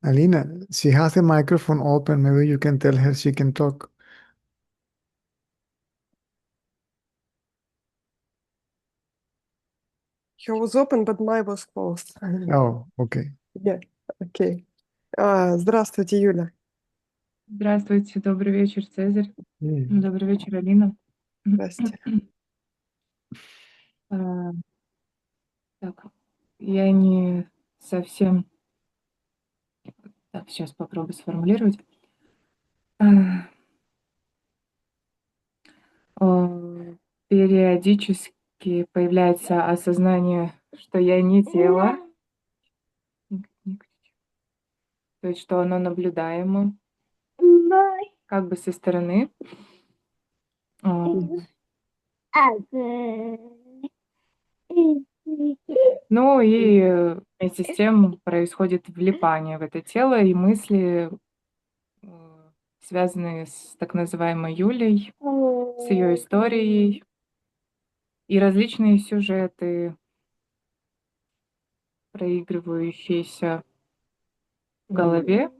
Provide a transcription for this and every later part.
Alina, she has a microphone open. Maybe you can tell her she can talk. He was open, but mine was closed. Oh, okay. Yeah, окей. Здравствуйте, Юля. Здравствуйте, добрый вечер, Цезарь. Mm. Добрый вечер, Алина. Здрасте. А, Так, я не совсем... Так, сейчас попробую сформулировать. А, Периодически появляется осознание, что я не тело, то есть что оно наблюдаемо, как бы со стороны. Ну и вместе с тем происходит влипание в это тело, и мысли, связанные с так называемой Юлей, с ее историей, и различные сюжеты, проигрывающиеся в голове,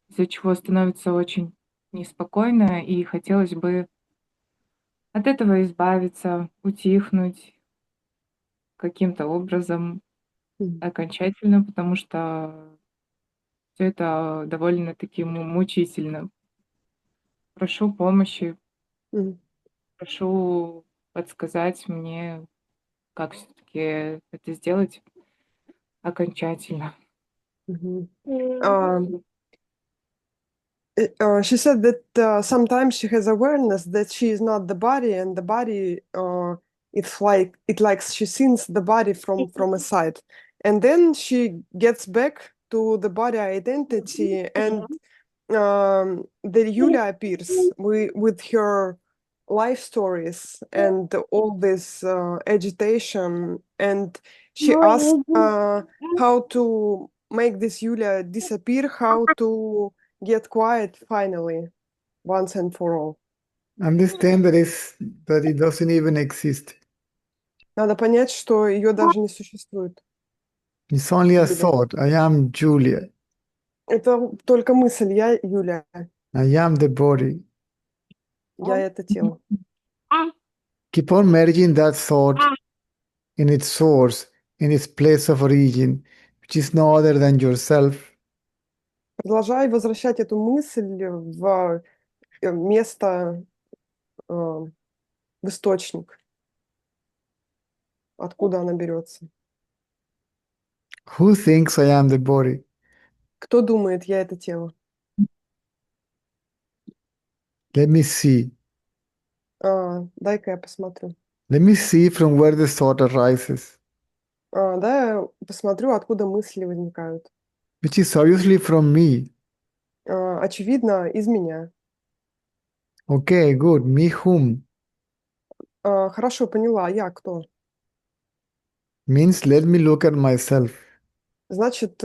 из-за чего становится очень неспокойно, и хотелось бы от этого избавиться, утихнуть каким-то образом окончательно, потому что все это довольно-таки мучительно. Прошу помощи, прошу подсказать мне, как все-таки это сделать окончательно. She said that sometimes she has awareness that she is not the body, and the body, it's like she sees the body from a side, and then she gets back to the body identity, and the Yulia appears with her life stories and all this agitation, and she asks how to make this Yulia disappear, how to get quiet finally, once and for all. Understand that it doesn't even exist. Надо понять, что ее даже не существует. It's only a Юля. thought. I am Julia. Это только мысль. Я Юля. I am the body. Я это тело. Keep on merging that thought in its source, in its place of origin, which is no other than yourself. Продолжай возвращать эту мысль в место, в источник, откуда она берется. Who thinks I am the body? Кто думает, я это тело? Let me see. Дай-ка я посмотрю. Let me see from where the thought arises, Дай я посмотрю, откуда мысли возникают. which is obviously from me. Очевидно, из меня. Okay, good. Me whom? Хорошо, поняла. Я кто? Means let me look at myself. Значит,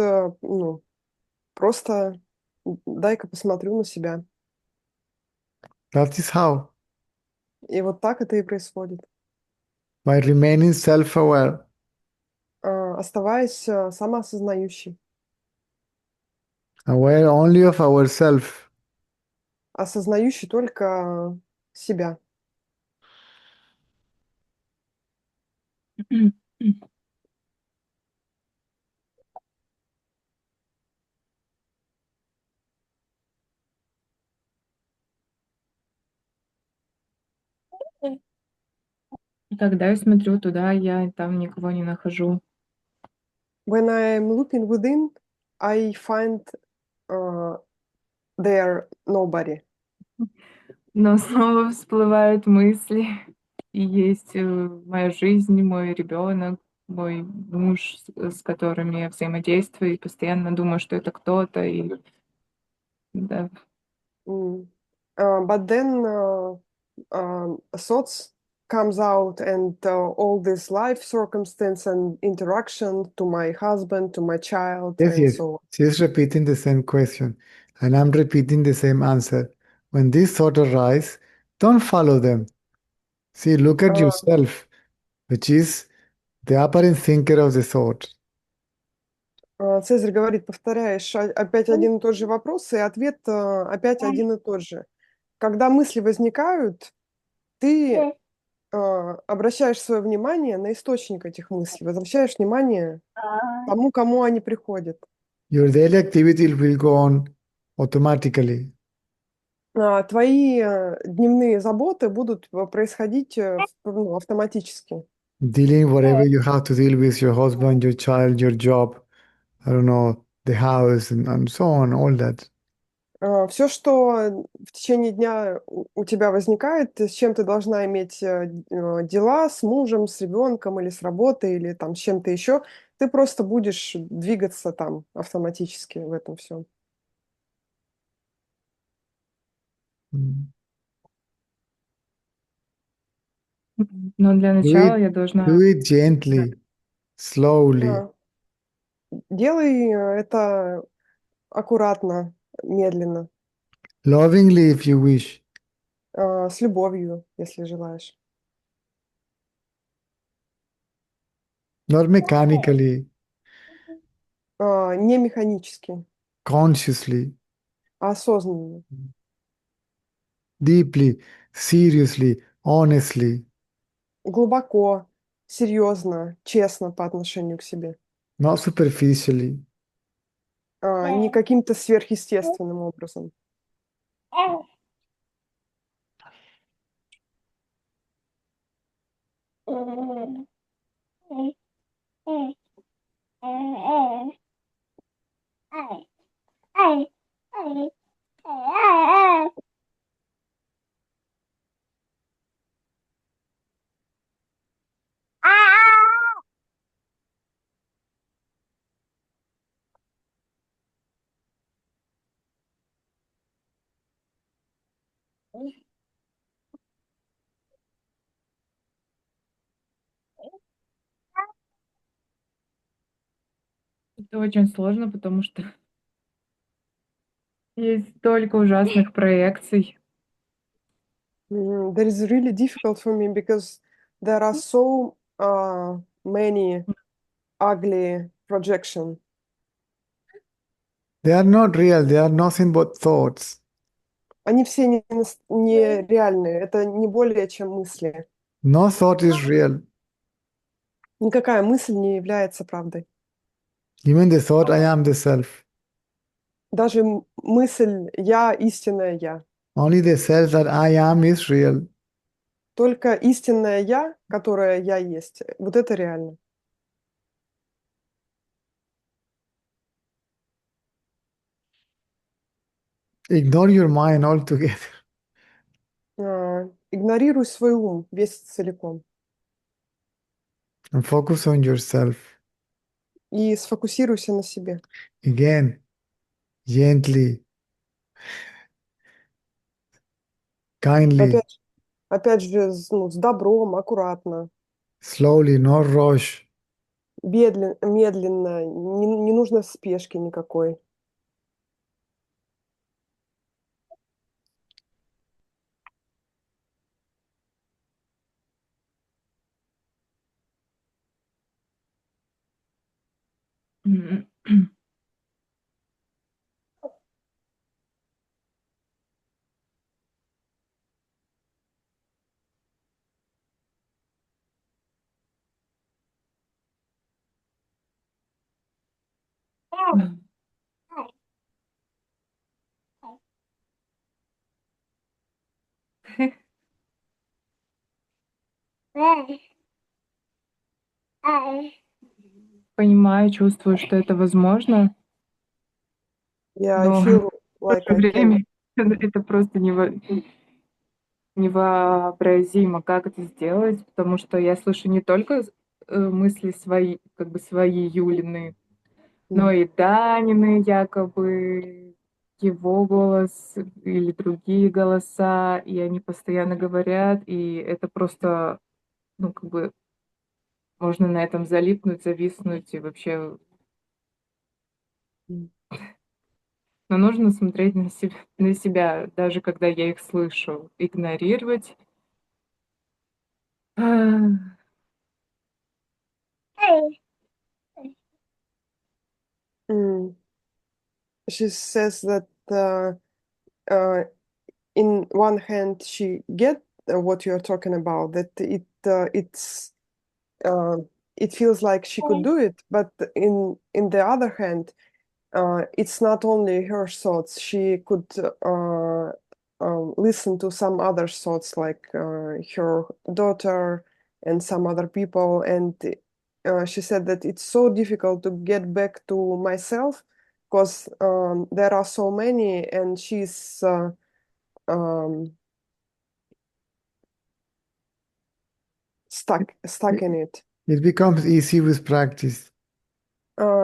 просто дай-ка посмотрю на себя. That is how. И вот так это и происходит. By remaining self-aware. Оставаясь самоосознающей. Aware only of ourself. Осознающей только себя. Когда я смотрю туда, я там никого не нахожу. When I'm looking within, I find there nobody. Но снова всплывают мысли. И есть моя жизнь, мой ребенок, мой муж, с которым я взаимодействую, и постоянно думаю, что это кто-то. И да. But then thoughts comes out, and all this life circumstance and interaction to my husband, to my child, Yes, and yes. so on. She's repeating the same question, and I'm repeating the same answer. When these thoughts arise, don't follow them. See, look at yourself, which is the apparent thinker of the thought. Цезарь говорит, повторяешь опять один и тот же вопрос, и ответ опять один и тот же. Когда мысли возникают, ты обращаешь свое внимание на источник этих мыслей, возвращаешь внимание тому, кому они приходят. Your daily activity will go on automatically. Твои дневные заботы будут происходить автоматически. Dealing whatever you have to deal with your husband, your child, your job, I don't know, the house, and so on, all that. Все, что в течение дня у тебя возникает, с чем ты должна иметь дела, с мужем, с ребенком или с работой, или там с чем-то еще, ты просто будешь двигаться там автоматически в этом всем. Mm. Но для Do начала it, я do должна... it gently, slowly. Делай это аккуратно, медленно, Lovingly if you wish. с любовью, если желаешь. Not mechanically, Не механически, consciously, а осознанно. deeply, seriously, honestly, Глубоко, серьезно, честно по отношению к себе. not superficially. Не каким-то сверхъестественным образом. Это очень сложно, потому что есть столько ужасных проекций. That is really difficult for me because there are so many ugly projections. They are not real, they are nothing but thoughts. Они все не реальные, это не более чем мысли. No thought is real. Никакая мысль не является правдой. Even the thought, I am the self. Даже мысль «я» истинное «я». Only the self that I am is real. Только истинное «я», которое «я» есть, вот это реально. Ignore your mind altogether Игнорируй свой ум весь целиком and focus on yourself. и сфокусируйся на себе. Again, gently, kindly, Опять же, с добром, аккуратно, slowly, no rush. медленно, не нужно спешки никакой. Понимаю, чувствую, что это возможно, Yeah, I но feel в то like же I can. время это просто невообразимо, как это сделать, потому что я слышу не только мысли свои, как бы свои Юлины, но и Данины якобы, его голос или другие голоса, и они постоянно говорят, и это просто, ну, как бы можно на этом залипнуть, зависнуть и вообще. М. Но нужно смотреть на себя, даже когда я их слышу, игнорировать. А, Mm. She says that uh, in one hand she get what you're talking about, that uh, it feels like she could do it, but in the other hand, it's not only her thoughts. She could listen to some other thoughts, like her daughter and some other people. And she said that it's so difficult to get back to myself because there are so many, and she's um, stuck in it. It becomes easy with practice.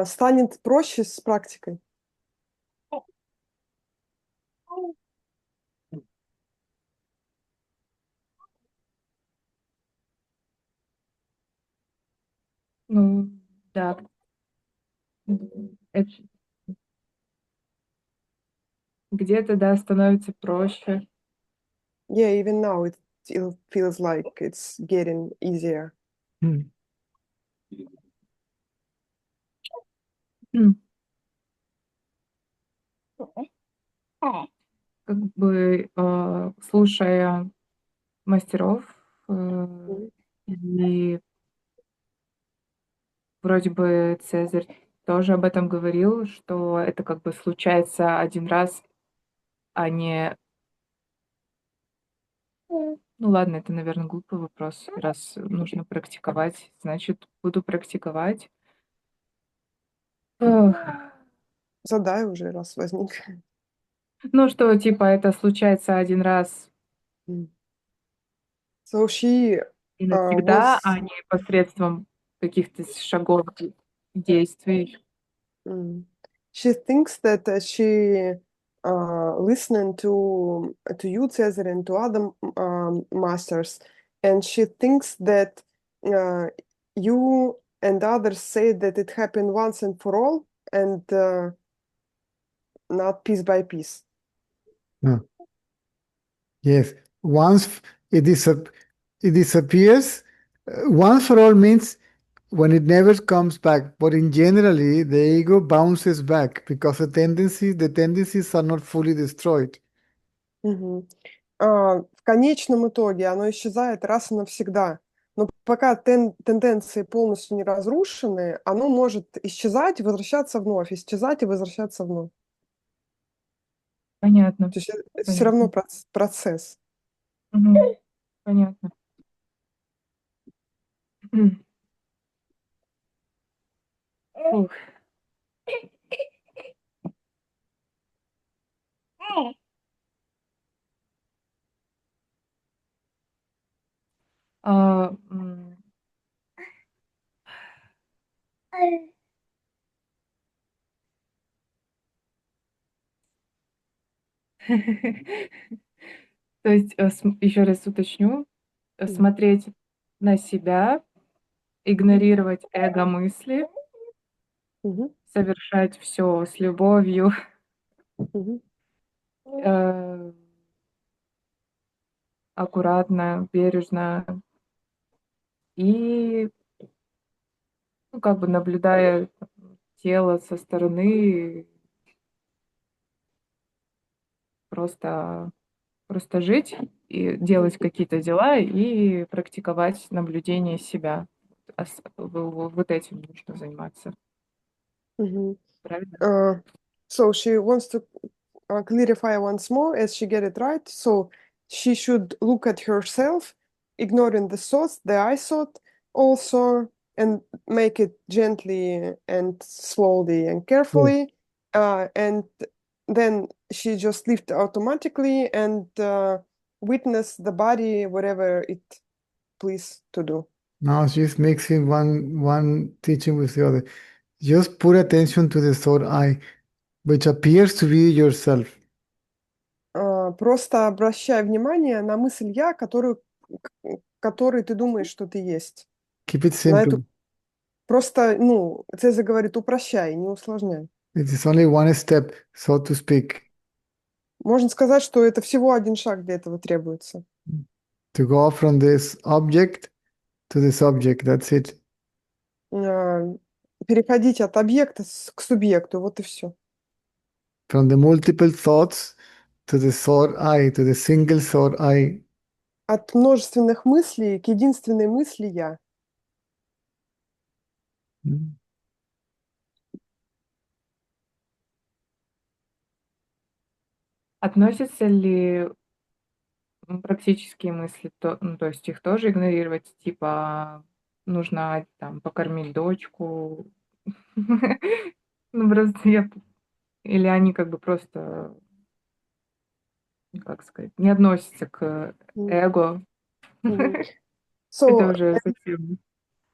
Станет проще с практикой. ну, да. Это где-то, да, становится проще. Yeah, even now it feels like it's getting easier. Hmm. М. Как бы, слушая мастеров, Мгм. и вроде бы Цезарь тоже об этом говорил, что это как бы случается один раз, а не. Ну ладно, это, наверное, глупый вопрос. Раз нужно практиковать, значит, буду практиковать. Ох. Задай уже, раз возник. Ну, что типа это случается один раз Mm. So she и навсегда, а was не посредством каких-то шагов, действий. she thinks that she listening to you, Cesar, and to other masters, and she thinks that you and others say that it happened once and for all, and not piece by piece. No. Yes. Once it disappears, once for all means when it never comes back. But in generally, the ego bounces back because the tendencies are not fully destroyed. Мгм. В конечном итоге оно исчезает раз и навсегда. Но пока тенденции полностью не разрушены, оно может исчезать и возвращаться вновь, исчезать и возвращаться вновь. Понятно, То есть это все равно понятно. процесс. Мгм. Понятно. М. Фух. А, м. То есть, еще раз уточню, Мгм. смотреть на себя, игнорировать эго-мысли, Мгм. совершать все с любовью, Мгм. э, аккуратно, бережно и, ну, как бы наблюдая тело со стороны, просто просто жить и делать какие-то дела и практиковать наблюдение себя. Вот этим нужно заниматься. Мгм. Правильно? So she wants to clarify once more as she get it right. So she should look at herself, ignoring the thoughts, the I thought also, and make it gently and slowly and Yes. carefully. And then she just lift automatically and witness the body, whatever it please to do. Now she's mixing one teaching with the other. Just put attention to the thought I. which appears to be yourself. Просто обращай внимание на мысль «я», которой ты думаешь, что ты есть. Keep it На simple. эту просто, Цезарь говорит, упрощай, не усложняй. It is only one step, so to speak, Можно сказать, что это всего один шаг для этого требуется. to go from this object to the subject. That's it. Переходить от объекта к субъекту, вот и все. From the multiple thoughts to the thought I, to the single thought I. От множественных мыслей к единственной мысли «я». Mm. Относятся ли практические мысли, то есть их тоже игнорировать, типа нужно там покормить дочку, ну просто или они как бы просто, как сказать, не относятся к Мгм. эго, Мгм. это So уже совсем.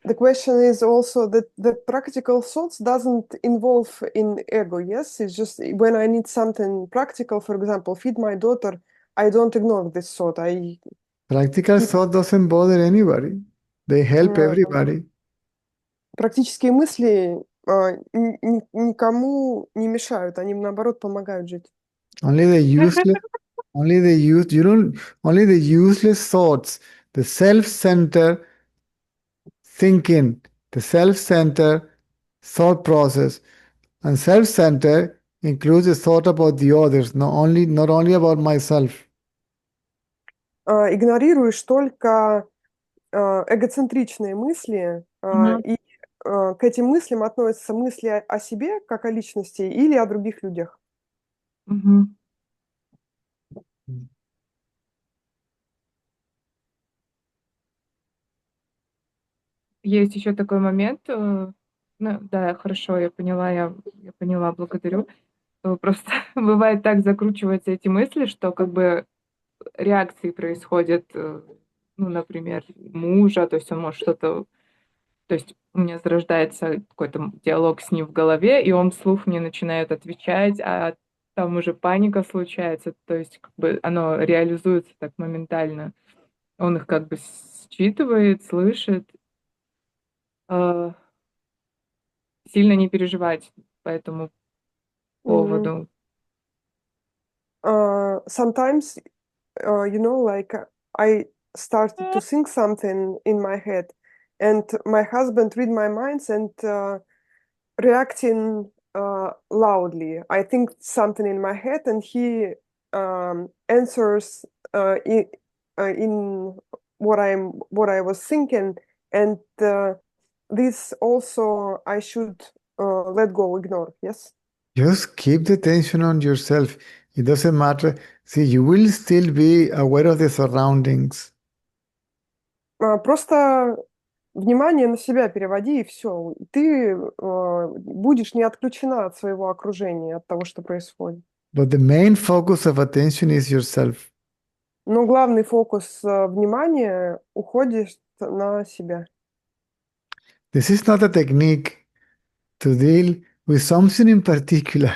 the question is also that the practical thoughts doesn't involve in ego, yes? It's just when I need something practical, for example, feed my daughter, I don't ignore this thought. I Practical keep thought doesn't bother anybody. They help everybody. практические мысли никому не мешают, они наоборот помогают жить. Only the useless, only the use, you don't, only the useless thoughts, the self-centered thinking, the self-centered thought process, and self-centered includes a thought about the others, not only about myself. Игнорируешь только эгоцентричные мысли, Мгм. и к этим мыслям относятся мысли о себе, как о личности, или о других людях. Мгм. Есть еще такой момент, ну да, хорошо, я поняла, благодарю. Просто бывает так закручиваются эти мысли, что как бы реакции происходят, ну, например, мужа, то есть он может что-то, то есть у меня зарождается какой-то диалог с ним в голове, и он вслух мне начинает отвечать, а там уже паника случается, то есть как бы оно реализуется так моментально. Он их как бы считывает, слышит. Э, Сильно не переживать по этому Мгм. поводу. Sometimes, like I started to think something in my head, and my husband read my minds and reacting loudly. I think something in my head, and he answers in what I was thinking, and this also I should let go, ignore. Yes. Just keep the attention on yourself. It doesn't matter. See, you will still be aware of the surroundings, Просто внимание на себя переводи, и все. Ты будешь не отключена от своего окружения, от того, что происходит. but the main focus of attention is yourself. Но главный фокус внимания уходит на себя. This is not a technique to deal with something in particular.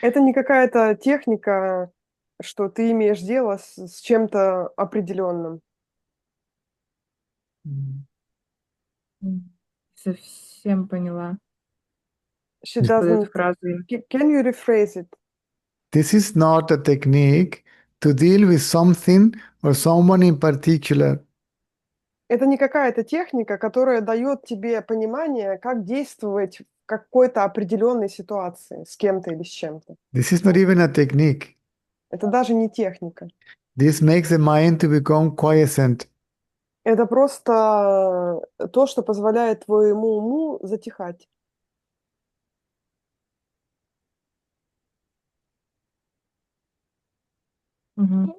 Это не какая-то техника, что ты имеешь дело с чем-то определенным. Совсем поняла She вот эту doesn't. фразу. Can you rephrase it? This is not a technique to deal with something or someone in particular. Это не какая-то техника, которая дает тебе понимание, как действовать в какой-то определенной ситуации с кем-то или с чем-то. This is not even a technique. Это даже не техника. This makes the mind to become quiescent. Это просто то, что позволяет твоему уму затихать. Мгм.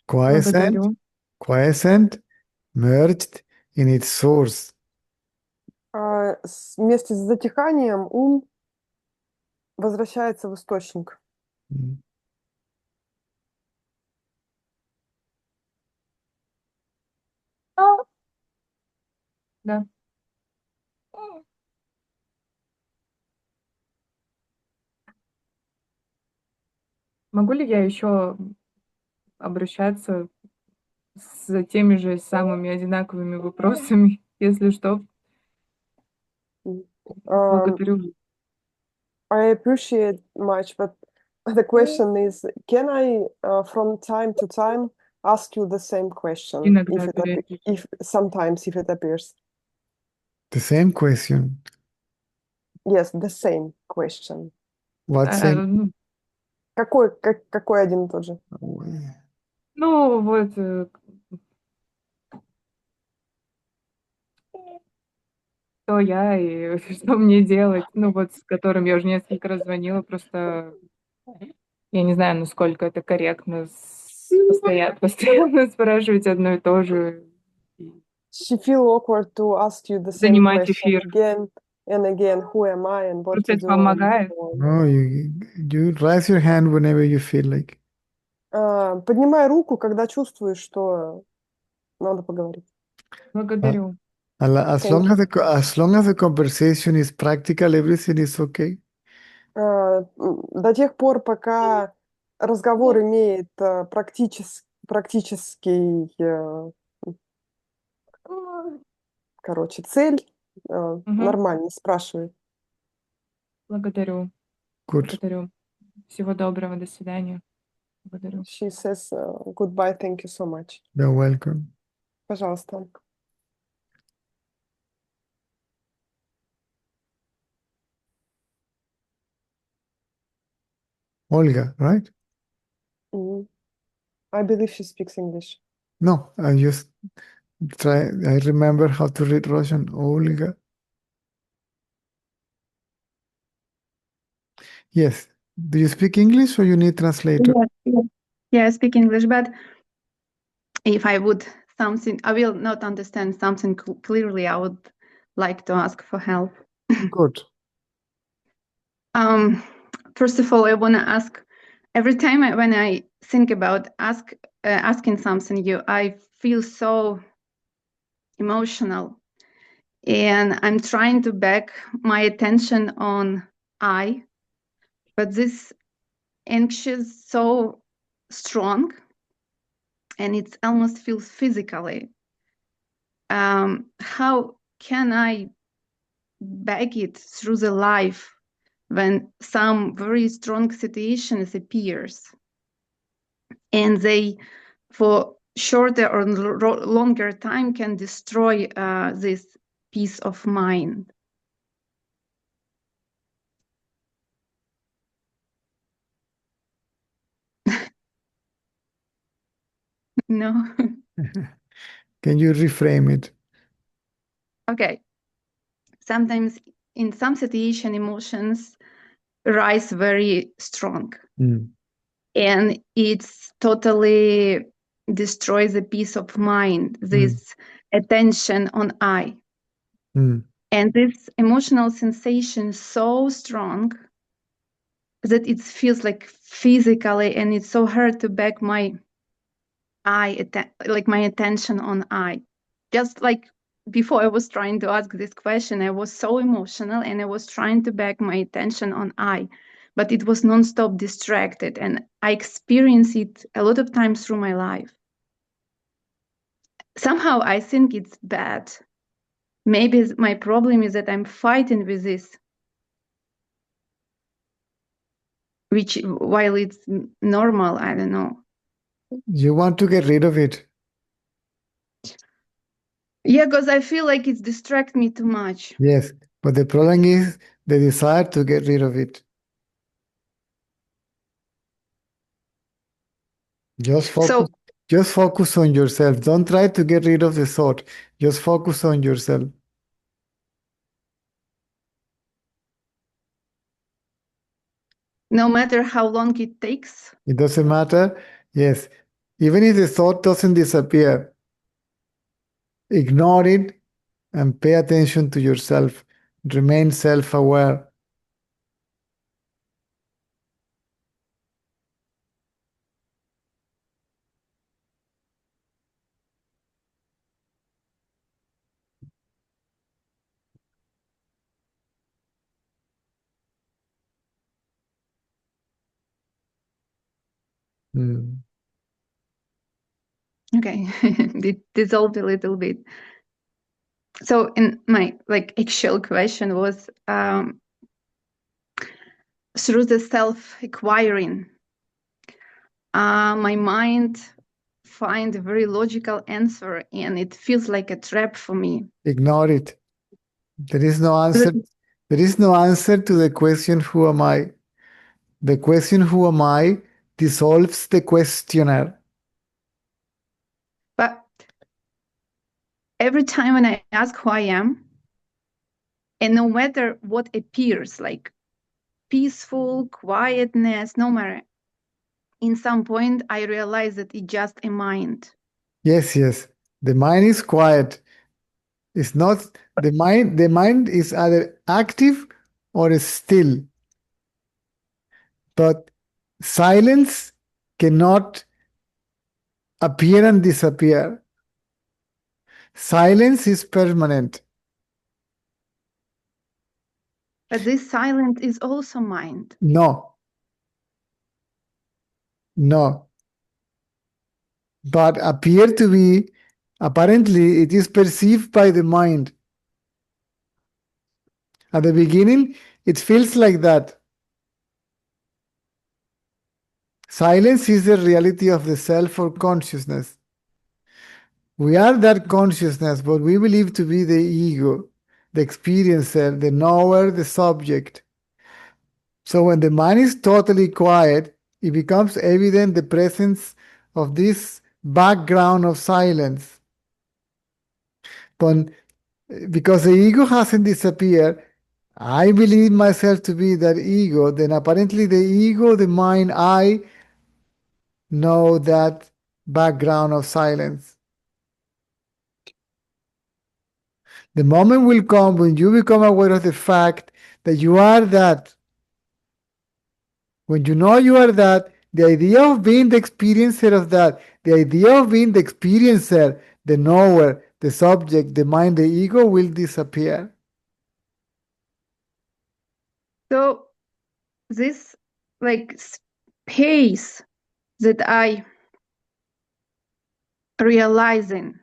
Quiescent, Благодарю. quiescent, merged in its source. Вместе с затиханием ум возвращается в источник. Mm. Да. Могу ли я еще обращаться с теми же самыми одинаковыми вопросами, если что? Um, Благодарю. I appreciate much, but the question is, can I, from time to time, ask you the same question Иногда if it периодически. if sometimes if it appears? The same question. Yes, the same question. What same? Ну, Какой один и тот же? ну, вот, кто я и что мне делать? Ну, вот с которым я уже несколько раз звонила, просто я не знаю, насколько это корректно постоянно спрашивать одно и то же и She feel awkward to ask you the same занимать question эфир. again and again. Who am I and what Просто to это do and помогает. so on. No, you raise your hand whenever you feel like. Поднимай руку, когда чувствуешь, что надо поговорить. Благодарю. As Thank long you. as long as the conversation is practical, everything is okay. До тех пор, пока разговор имеет практический, короче, цель, Мгм. нормально, спрашивай. Благодарю. Good. Благодарю. Всего доброго. До свидания. Благодарю. She says goodbye, thank you so much. You're welcome. Пожалуйста. Olga, right? Мгм. I believe she speaks English. No, I just try. I remember how to read Russian. Olga. Yes. Do you speak English or you need translator? Yeah, I speak English, but if I would something, I will not understand something clearly. I would like to ask for help. Good. First of all, I want to ask. Every time when I think about asking something, I feel so emotional, and I'm trying to back my attention on I, but this anxious so strong, and it almost feels physically. How can I back it through the life when some very strong situations appears and they for shorter or longer time can destroy this peace of mind? No. Can you reframe it? Okay. Sometimes in some situation emotions rise very strong and it's totally destroys the peace of mind, this attention on I. And this emotional sensation is so strong that it feels like physically, and it's so hard to back my my attention on I. Just like before I was trying to ask this question, I was so emotional and I was trying to back my attention on I, but it was nonstop distracted, and I experience it a lot of times through my life. Somehow I think it's bad. Maybe my problem is that I'm fighting with this, which while it's normal, I don't know. You want to get rid of it. Yeah, because I feel like it's distract me too much. Yes, but the problem is the desire to get rid of it. Just focus on yourself. Don't try to get rid of the thought. Just focus on yourself. No matter how long it takes. It doesn't matter. Yes. Even if the thought doesn't disappear, ignore it and pay attention to yourself. Remain self-aware. Mm. Okay, it dissolved a little bit. So in my actual question was through the self-acquiring, my mind find a very logical answer, and it feels like a trap for me. Ignore it. There is no answer. There is no answer to the question, who am I? The question, who am I, dissolves the questioner. But every time when I ask who I am, and no matter what appears, like peaceful, quietness, no matter, in some point I realize that it's just a mind. Yes, yes. The mind is quiet. It's not the mind. The mind is either active or is still. But silence cannot appear and disappear. Silence is permanent. But this silence is also mind. No, no. But appear to be, apparently, it is perceived by the mind. At the beginning, it feels like that. Silence is the reality of the self or consciousness. We are that consciousness, but we believe to be the ego, the experiencer, the knower, the subject. So when the mind is totally quiet, it becomes evident the presence of this background of silence. But because the ego hasn't disappeared, I believe myself to be that ego, then apparently the ego, the mind, I know that background of silence. The moment will come when you become aware of the fact that you are that. When you know you are that, the idea of being the experiencer of that, the idea of being the experiencer, the knower, the subject, the mind, the ego will disappear. So this space that I realizing,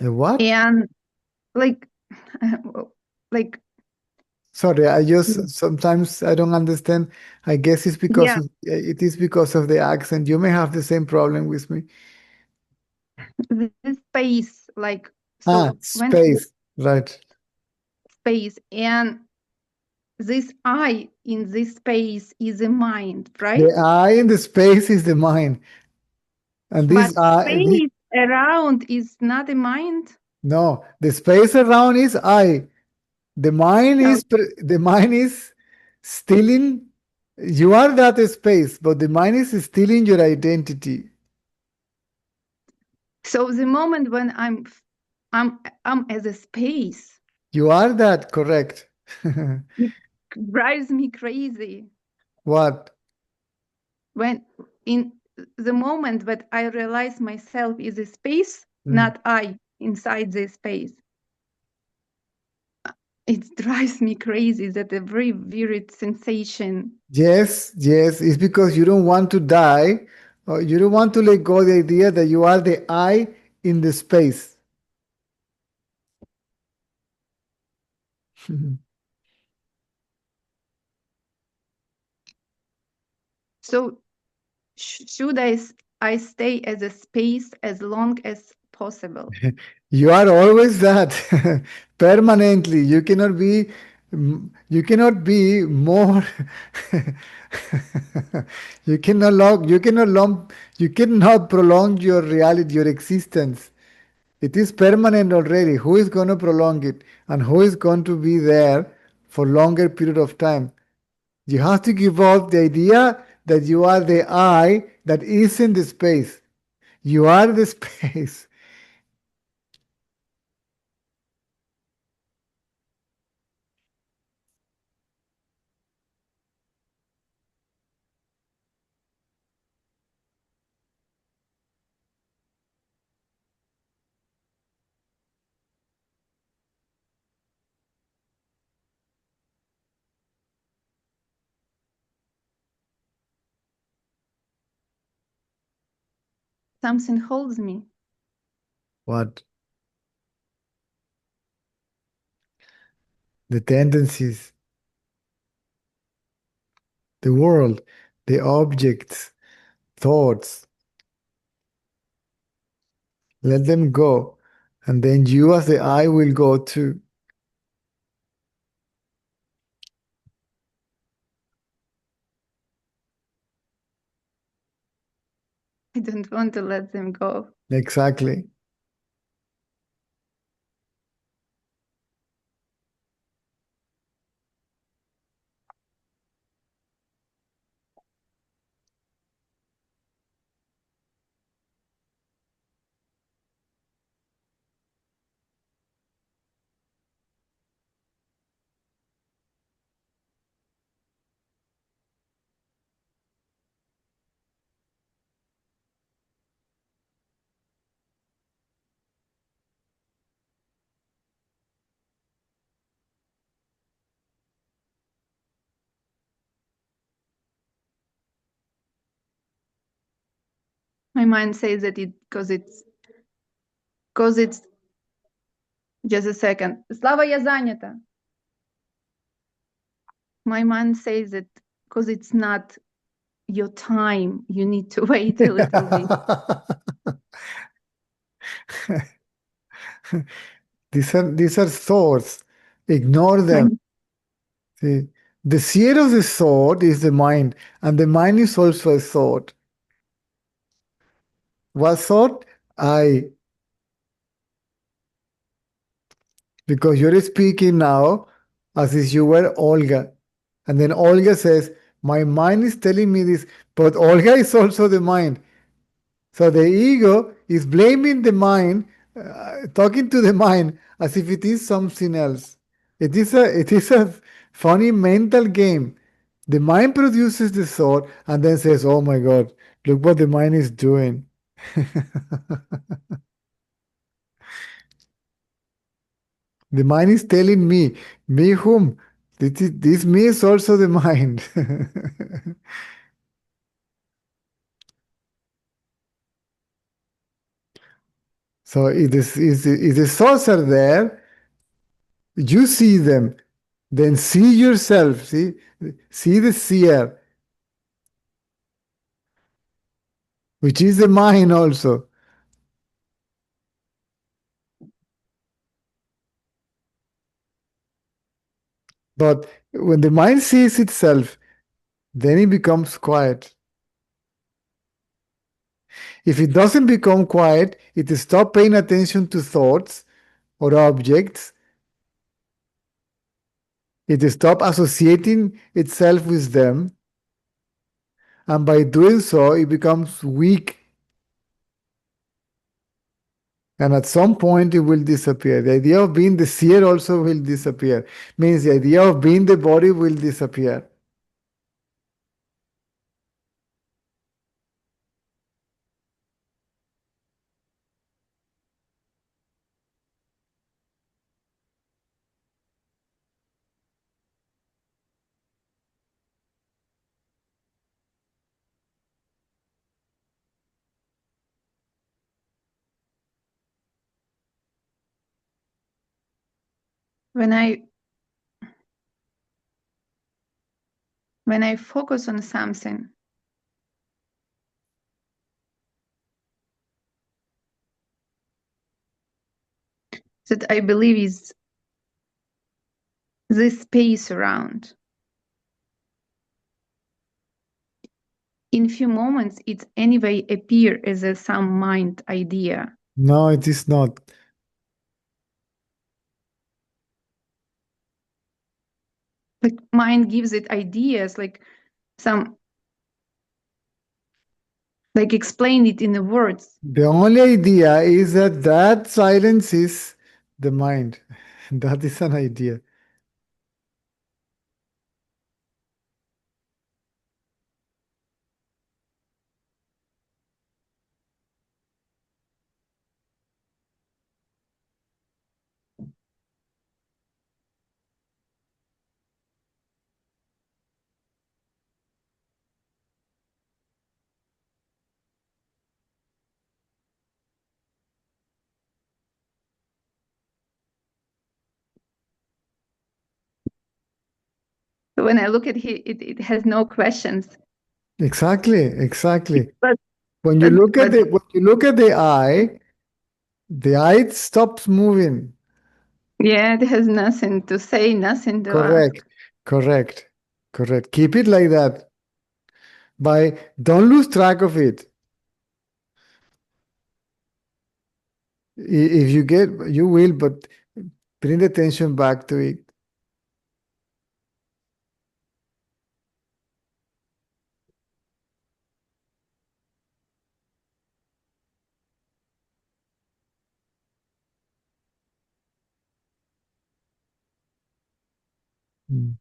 What? and like Sorry, I just sometimes I don't understand. I guess it's because yeah, it is because of the accent. You may have the same problem with me. this space, Ah, when space. Right. space, and this I in this space is a mind, right? The I in the space is the mind. And But this I, space around is not a mind. no, the space around is I. The mind No. is still in, you are that space, but the mind is still in your identity. So the moment when I'm as a space, You are that, correct. it drives me crazy. What? When in the moment that I realize myself is a space, Mm. not I inside the space, it drives me crazy. That a very weird sensation. Yes, yes, it's because you don't want to die, or you don't want to let go the idea that you are the I in the space. So should I stay as a space as long as possible? You are always that permanently. You cannot be more. You cannot prolong your reality, your existence. It is permanent already. Who is going to prolong it? And who is going to be there for longer period of time? You have to give up the idea that you are the I that is in the space. You are the space. something holds me. What? The tendencies, the world, the objects, thoughts. Let them go. And then you as the I will go too. I don't want to let them go. Exactly. My mind says that because it's just a second. Slava, я занята. My mind says that because it's not your time, you need to wait a little bit. These are thoughts. Ignore them. See, the seer of the thought is the mind, and the mind is also a thought. What thought? I. Because you're speaking now as if you were Olga. And then Olga says, my mind is telling me this, but Olga is also the mind. So the ego is blaming the mind, talking to the mind as if it is something else. It is a funny mental game. The mind produces the thought and then says, oh my God, look what the mind is doing. The mind is telling me whom? This me is also the mind. So if the thoughts are there, you see them, then see yourself, see the seer, which is the mind also. But when the mind sees itself, then it becomes quiet. If it doesn't become quiet, it stops paying attention to thoughts or objects. It stops associating itself with them. And by doing so, it becomes weak. And at some point, it will disappear. The idea of being the seer also will disappear. Means the idea of being the body will disappear. When I focus on something, that I believe is this space around. In few moments, it anyway appear as some mind idea. No, it is not. Like mind gives it ideas, like explain it in the words. The only idea is that silence is the mind. That is an idea. When I look at it has no questions. Exactly. But When you look at the eye stops moving. yeah, it has nothing to say, nothing to ask. Correct. Keep it like that. Don't lose track of it. If you will, but bring the attention back to it. Mm.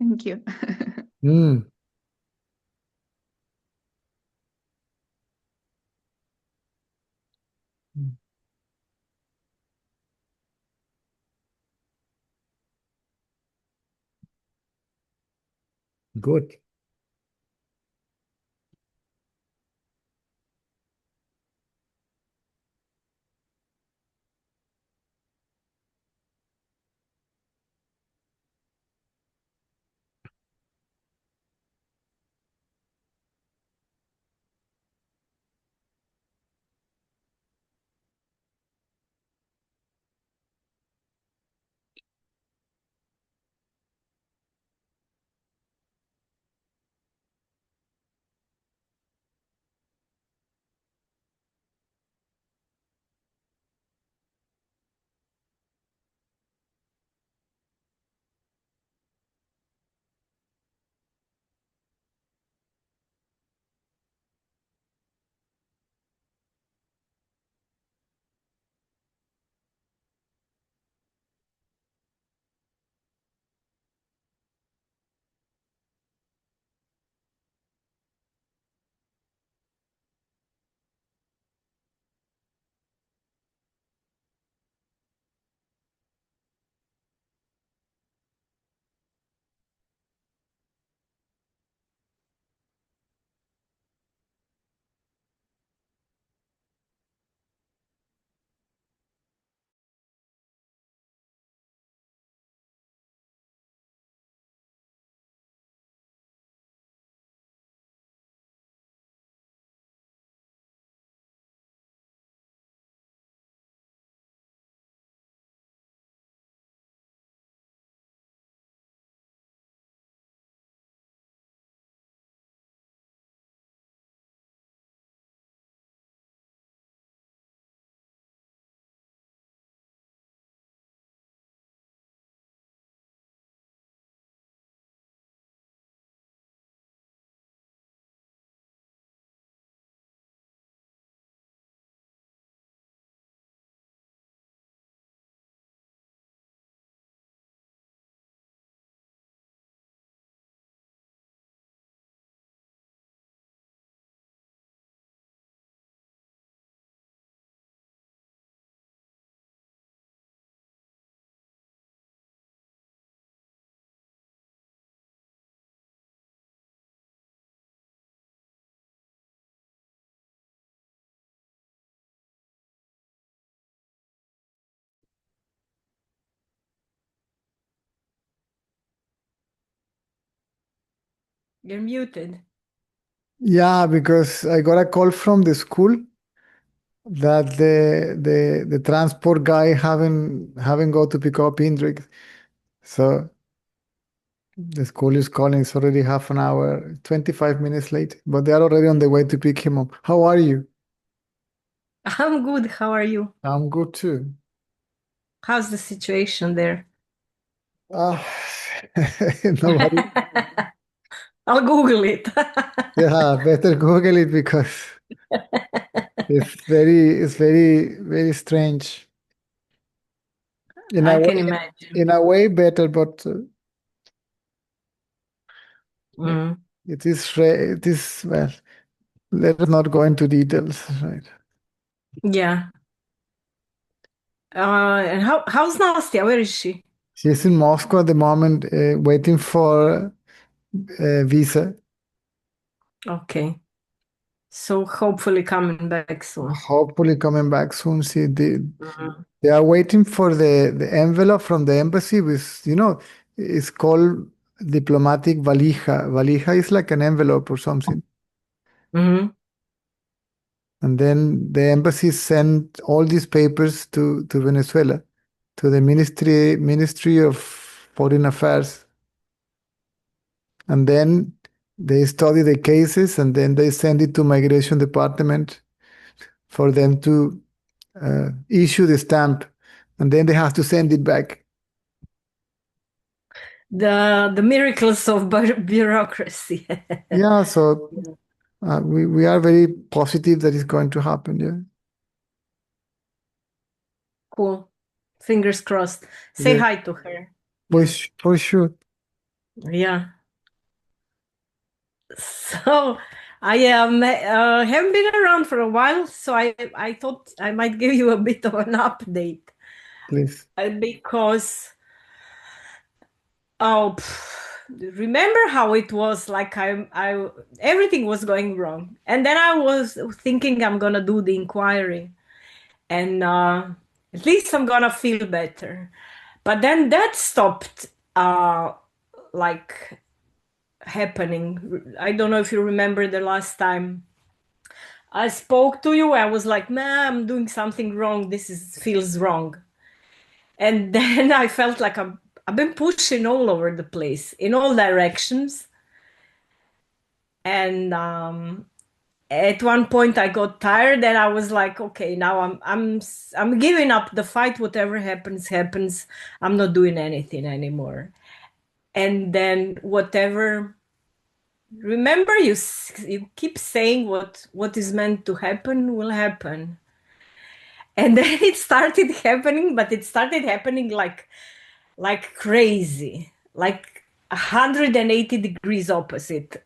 Thank you. Mm. Good. You're muted. Yeah, because I got a call from the school that the transport guy haven't got to pick up Indrik. So the school is calling. It's already half an hour, 25 minutes late, but they are already on the way to pick him up. How are you? I'm good. How are you? I'm good too. How's the situation there? Ah, nobody. I'll Google it. Yeah, better Google it because It's very strange. I can imagine. In a way better, but Mm. it is, well, let us not go into details, right? Yeah. And how's Nastya? Where is she? She's in Moscow at the moment, waiting for a visa. Okay. So hopefully coming back soon. Hopefully coming back soon. See, Mhm. they are waiting for the envelope from the embassy with, it's called diplomatic valija. Valija is like an envelope or something. Mhm. And then the embassy sent all these papers to Venezuela, to the Ministry of Foreign Affairs. And then they study the cases and then they send it to Migration Department for them to issue the stamp. And then they have to send it back. The miracles of bureaucracy. Yeah, so we are very positive that it's going to happen. Yeah. Cool. Fingers crossed. Say Yeah. hi to her. For sure. Yeah. So I haven't been around for a while, so I thought I might give you a bit of an update. Please. Because remember how it was like I everything was going wrong, and then I was thinking I'm gonna do the inquiry, and at least I'm gonna feel better. But then that stopped like happening. I don't know if you remember the last time I spoke to you. I was like, man, I'm doing something wrong. Feels wrong. And then I felt like I've been pushing all over the place in all directions. And at one point I got tired and I was like, okay, now I'm giving up the fight. Whatever happens, happens. I'm not doing anything anymore. And then whatever, remember you keep saying what is meant to happen will happen. And then it started happening, but it started happening like crazy, like 180 degrees opposite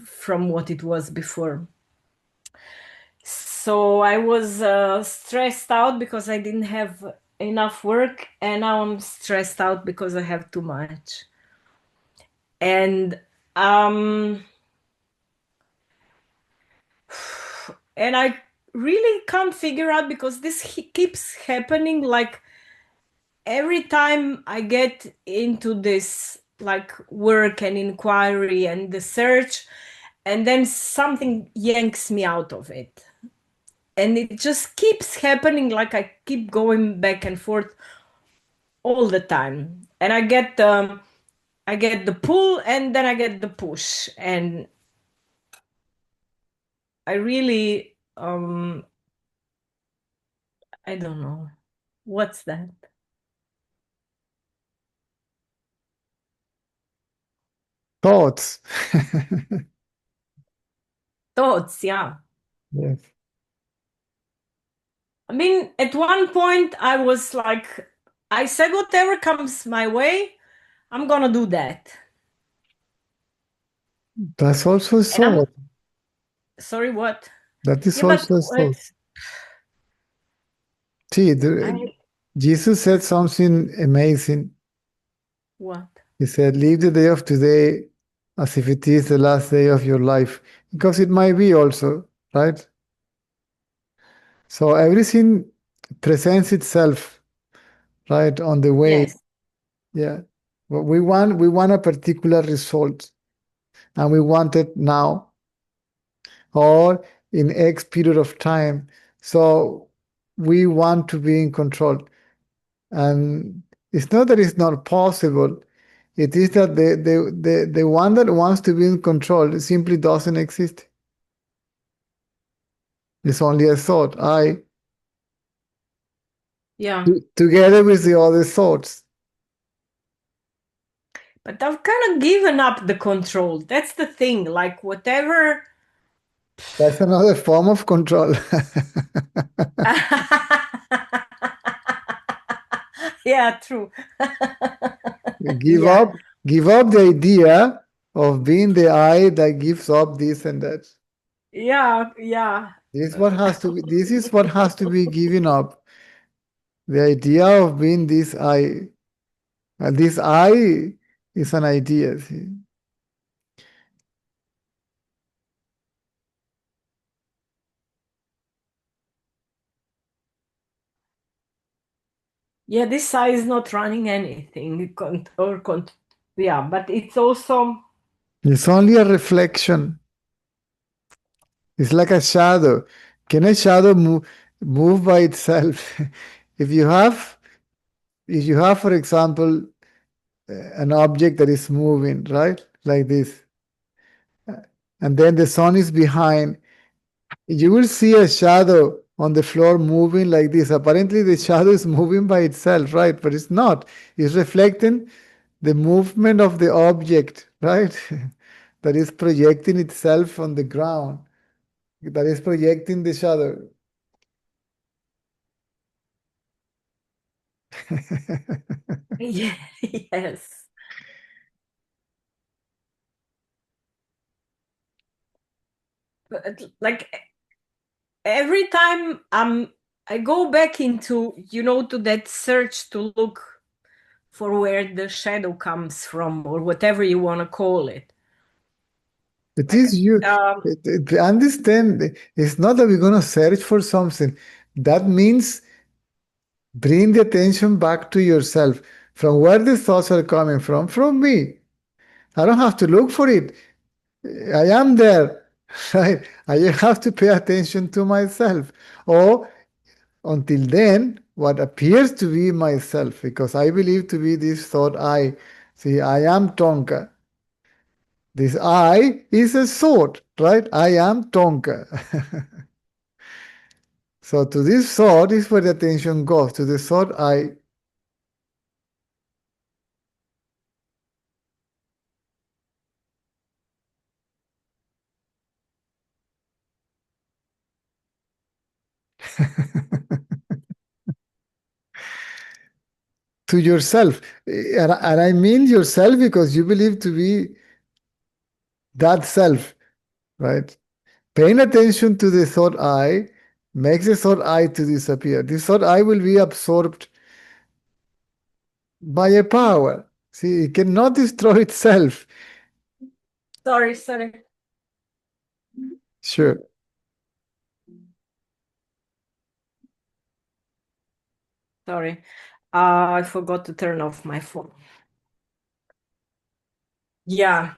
from what it was before. So I was stressed out because I didn't have enough work, and now I'm stressed out because I have too much. And and I really can't figure out, because this keeps happening, like every time I get into this like work and inquiry and the search, and then something yanks me out of it. And it just keeps happening, like I keep going back and forth all the time. And I get the pull and then I get the push. And I really I don't know. What's that? Thoughts. Thoughts, yeah. Yes. I mean, at one point I was like, I said, whatever comes my way, I'm gonna do that. That's also a thought. Sorry, what? That is Yeah, but also a thought. See, Jesus said something amazing. what? He said, live the day of today as if it is the last day of your life, because it might be also, right? So everything presents itself, right, on the way. Yes. Yeah. But we want a particular result, and we want it now or in X period of time. So we want to be in control. And it's not that it's not possible. It is that the one that wants to be in control simply doesn't exist. It's only a thought. Yeah. Together with the other thoughts. But I've kind of given up the control. That's the thing. Like whatever That's another form of control. Yeah, true. Give Yeah. up, give up the idea of being the I that gives up this and that. Yeah, yeah. This is what has to be given up. The idea of being this I. This I is an idea. See? Yeah, this eye is not running anything, yeah, but it's also. It's only a reflection. It's like a shadow. Can a shadow move by itself? If you have, if you have, for example, an object that is moving, right? Like this, and then the sun is behind, you will see a shadow on the floor moving like this. Apparently, the shadow is moving by itself, right? But it's not. It's reflecting the movement of the object, right? That is projecting itself on the ground, that is projecting the shadow. Yes. But like every time I go back into, to that search to look for where the shadow comes from or whatever you want to call it. It Like, is you. Understand, it's not that we're going to search for something. That means bring the attention back to yourself. From where the thoughts are coming from? From me. I don't have to look for it. I am there, right? I have to pay attention to myself. Or until then, what appears to be myself, because I believe to be this thought I. See, I am Tonka. This I is a thought, right? I am Tonka. So to this thought is where the attention goes, to the thought I. To yourself. And I mean yourself because you believe to be that self, right? Paying attention to the thought I makes the thought I to disappear. This thought I will be absorbed by a power. See, it cannot destroy itself. sorry. Sure. Sorry. I forgot to turn off my phone. Yeah.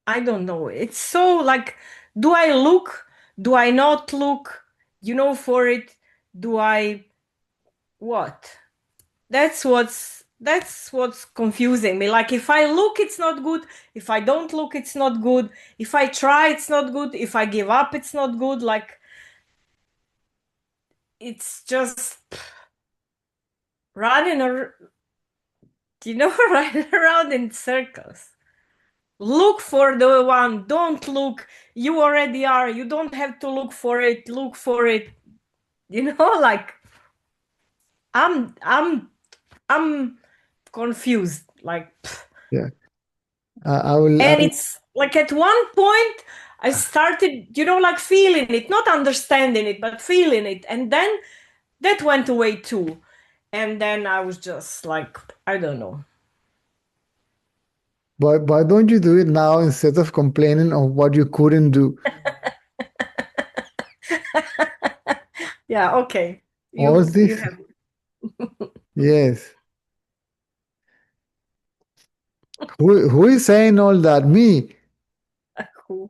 I don't know. It's so like, do I look? Do I not look? For it? Do I what? That's what's confusing me. Like if I look, it's not good. If I don't look, it's not good. If I try, it's not good. If I give up, it's not good. Like it's just running or running around in circles. Look for the one. Don't look. You already are. You don't have to look for it. Look for it. Like I'm confused. Like, Yeah. I will. and it's like at one point I started, like feeling it, not understanding it, but feeling it, and then that went away too. And then I was just like, I don't know. Why don't you do it now instead of complaining of what you couldn't do? Yeah, okay. All You this. have. Yes. Who is saying all that? Me, Who?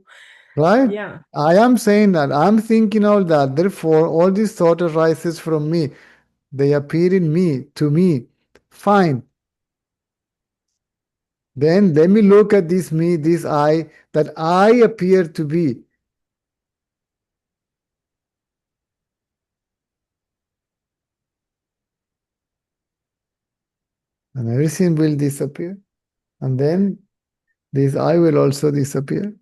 right? Yeah. I am saying that. I'm thinking all that. Therefore, all this thought arises from me. They appear in me, to me. Fine. Then let me look at this me, this I, that I appear to be. And everything will disappear. And then this I will also disappear.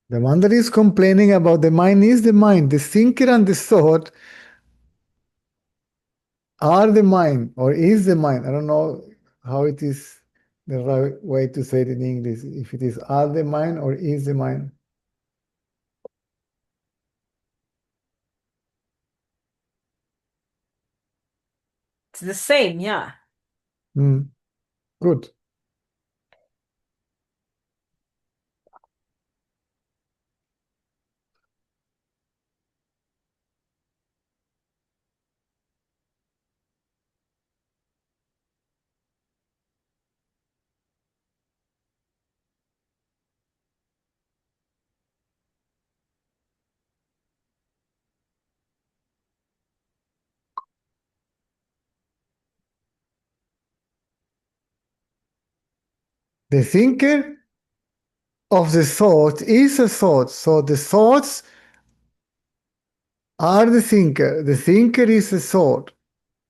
The one that is complaining about the mind is the mind. The thinker and the thought are the mind or is the mind. I don't know how it is the right way to say it in English. If it is are the mind or is the mind. It's the same, yeah. Good. The thinker of the thought is a thought. So the thoughts are the thinker. The thinker is a thought.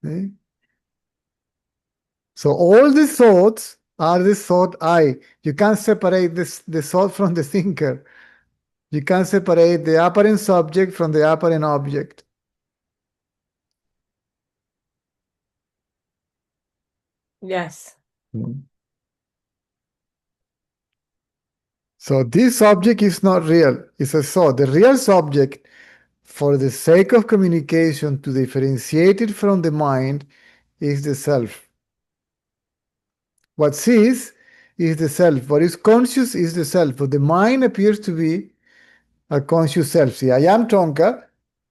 Okay? So all the thoughts are the thought I. You can't separate this, the thought from the thinker. You can't separate the apparent subject from the apparent object. Yes. So this object is not real. It's a thought. The real subject, for the sake of communication, to differentiate it from the mind, is the self. What sees is the self. What is conscious is the self. But the mind appears to be a conscious self. See, I am Tonka,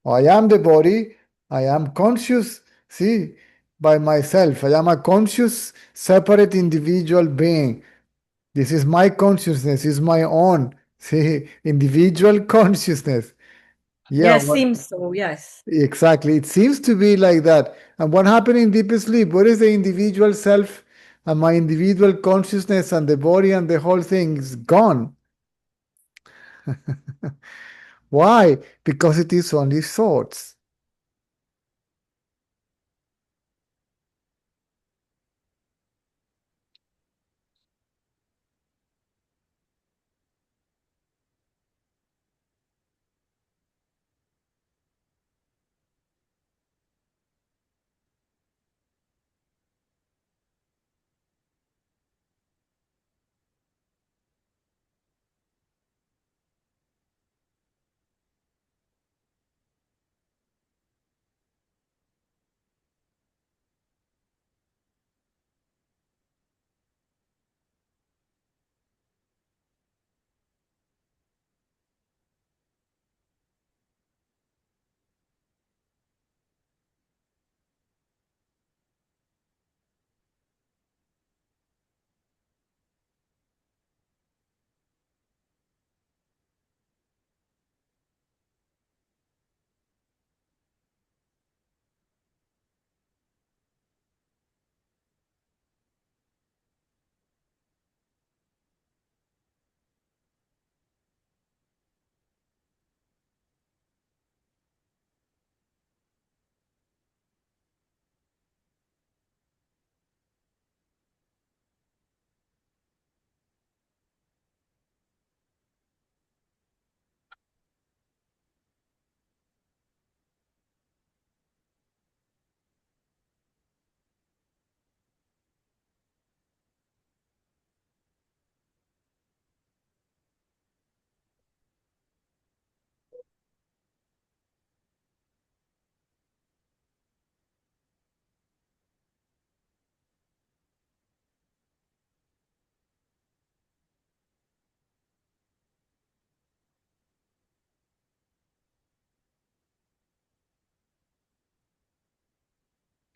or I am the body, I am conscious, see, by myself. I am a conscious, separate individual being. This is my consciousness, is my own, see, individual consciousness. Yeah, Yes, seems so, yes. exactly. It seems to be like that. And what happened in deep sleep? What is the individual self and my individual consciousness and the body and the whole thing is gone? Why? Because it is only thoughts.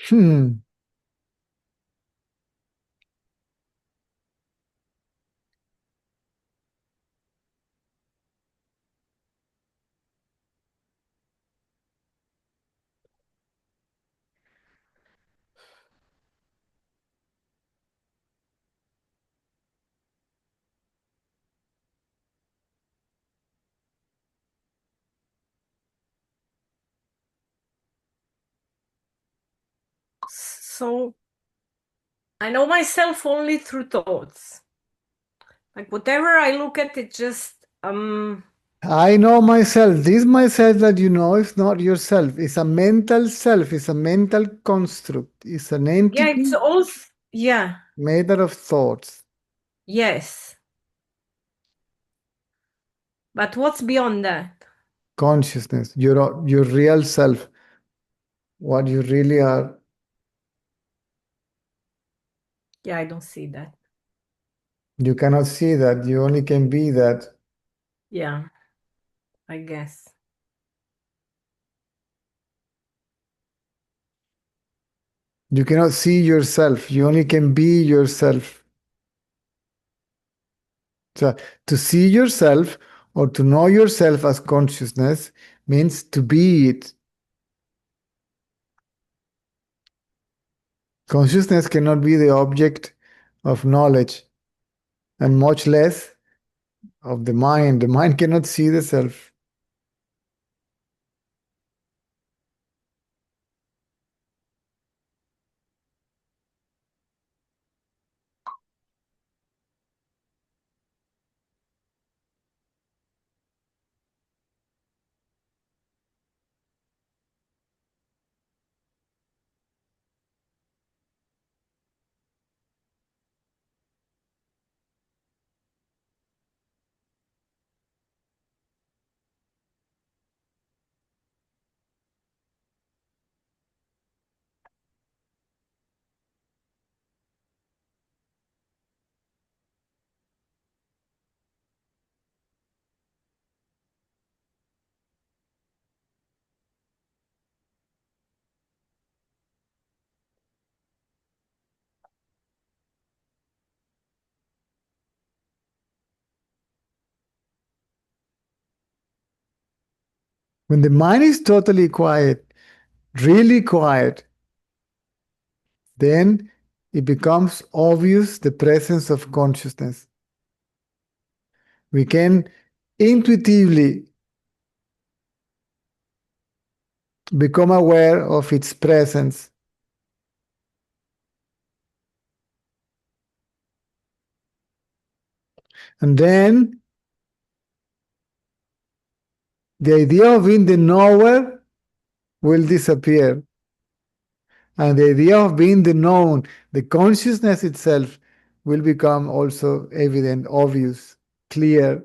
Hmm. So I know myself only through thoughts. Like whatever I look at, it just I know myself. This myself that you know is not yourself. It's a mental self. It's a mental construct. It's an yeah, entity it's all yeah, made out of thoughts. yes. But what's beyond that? Consciousness, your real self, what you really are. Yeah, I don't see that. You cannot see that. You only can be that. Yeah, I guess. You cannot see yourself. You only can be yourself. So to see yourself or to know yourself as consciousness means to be it. Consciousness cannot be the object of knowledge, and much less of the mind. The mind cannot see the self. When the mind is totally quiet, really quiet, then it becomes obvious the presence of consciousness. We can intuitively become aware of its presence. And then the idea of being the knower will disappear. And the idea of being the known, the consciousness itself, will become also evident, obvious, clear.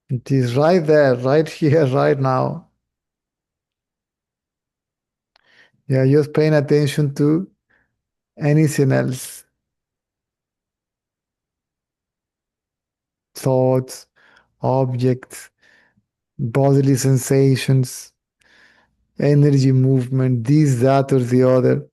It is right there, right here, right now. Yeah, just paying attention to anything else. Thoughts, objects, bodily sensations, energy movement, this, that, or the other.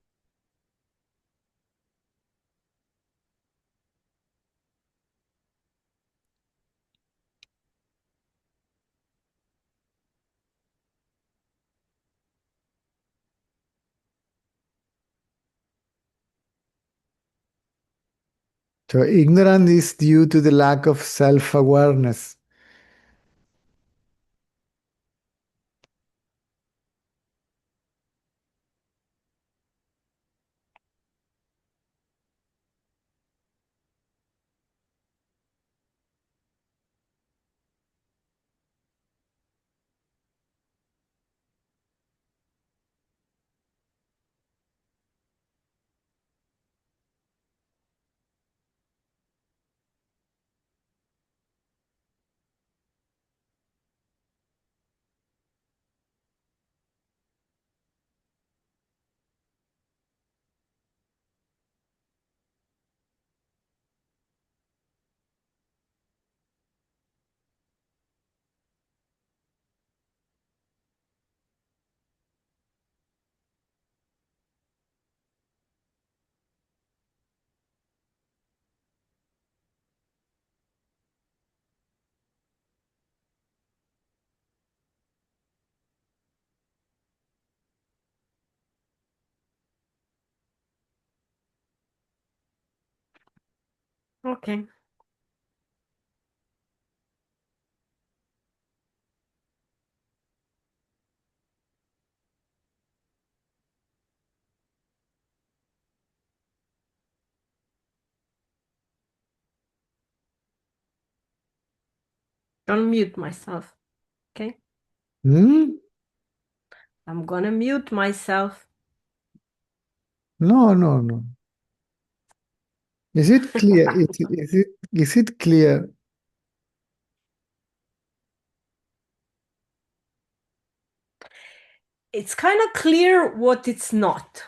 So ignorance is due to the lack of self-awareness. Okay. I'll mute myself. Okay. Hmm? I'm gonna mute myself. No, no, no. Is it clear? Is it clear? It's kind of clear what it's not.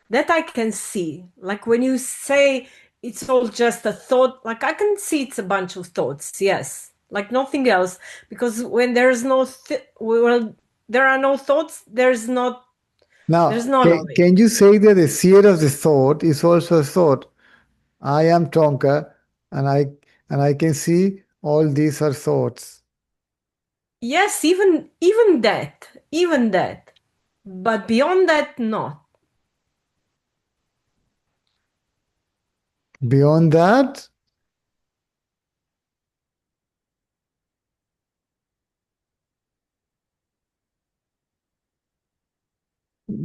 That I can see. Like when you say it's all just a thought, like I can see it's a bunch of thoughts, yes. Like nothing else. Because when there's no there are no thoughts, there's no Now, knowledge. can you say that the seed of the thought is also a thought? I am Tonka, and I can see all these are thoughts. Yes, even that. But beyond that, not. Beyond that,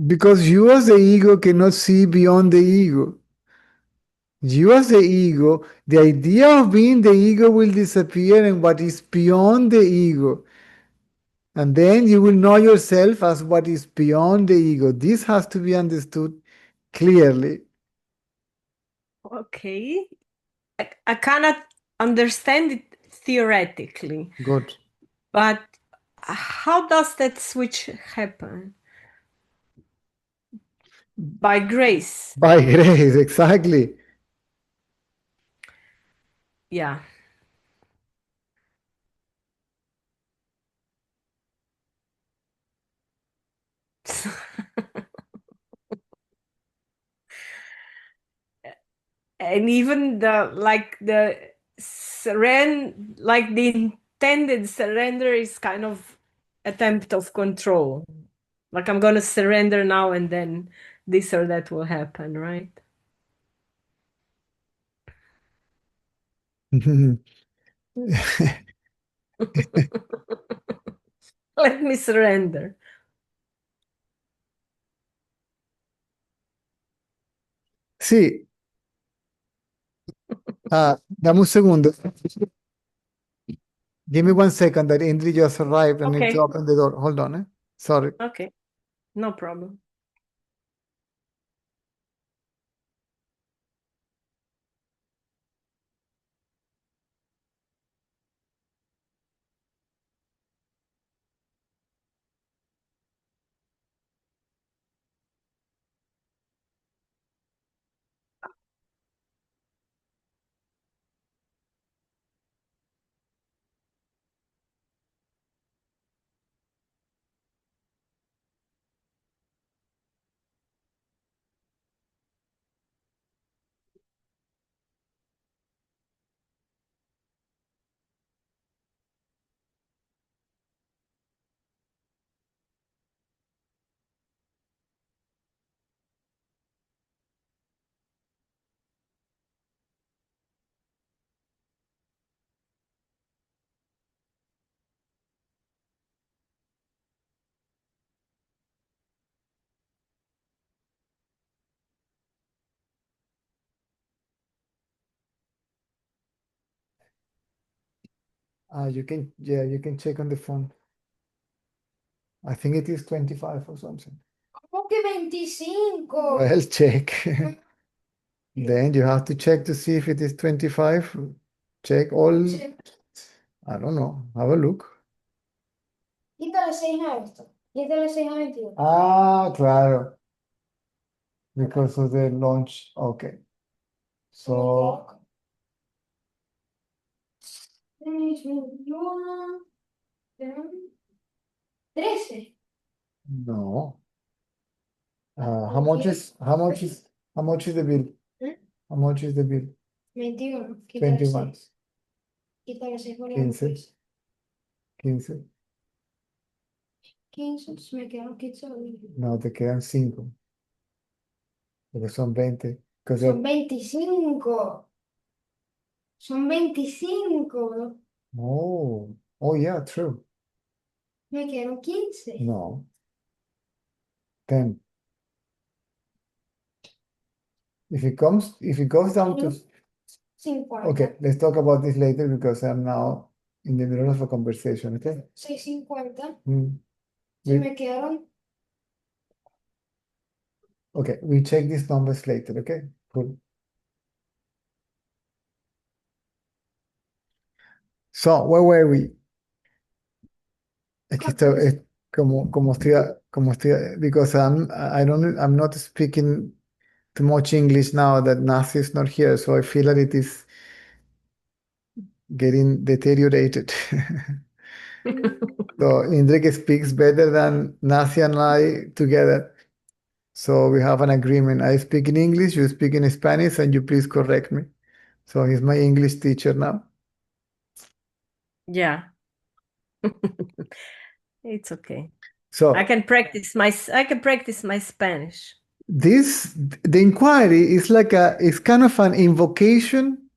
because you as the ego cannot see beyond the ego. You as the ego, the idea of being the ego will disappear and what is beyond the ego. And then you will know yourself as what is beyond the ego. This has to be understood clearly. Okay. I cannot understand it theoretically. Good. But how does that switch happen? By grace. By grace, exactly. Yeah. And even the intended surrender is kind of attempt of control. Like I'm gonna surrender now and then this or that will happen, right? Let me surrender. Sí. Dame un segundo. Give me 1 second that Indri just arrived and need to Okay. open the door. Hold on, eh? Sorry. Okay. No problem. You can check on the phone. I think it is 25 or something. ¿Cómo que 25? Well, check. Then you have to check to see if it is 25. Check all, I don't know, have a look. Quítale 6 a esto. Quítale 6 a 21. Ah, claro. Because of the launch. Okay. So, 6, 21, 13. no. How much is the bill? ¿Eh? How much is the bill? 21. Quítale 21. 6. Quítale 6 por 15. 15. 15. Me quedan 15. No, te quedan 5. Porque son 20. Son 25. Son 25. Oh, yeah, true. Me quedan 15. No, 10. If it goes down to 50. okay, let's talk about this later because I'm now in the middle of a conversation, okay? 650. Mm. Se We- me quedaron. Okay, we check these numbers later, okay? Cool. So, where were we? Aquí está, because I'm not speaking too much English now that Nancy is not here, so I feel that it is getting deteriorated. So Indrek speaks better than Nancy and I together. So we have an agreement. I speak in English, you speak in Spanish, and you please correct me. So he's my English teacher now. Yeah. It's okay. So I can practice my Spanish. the inquiry is it's kind of an invocation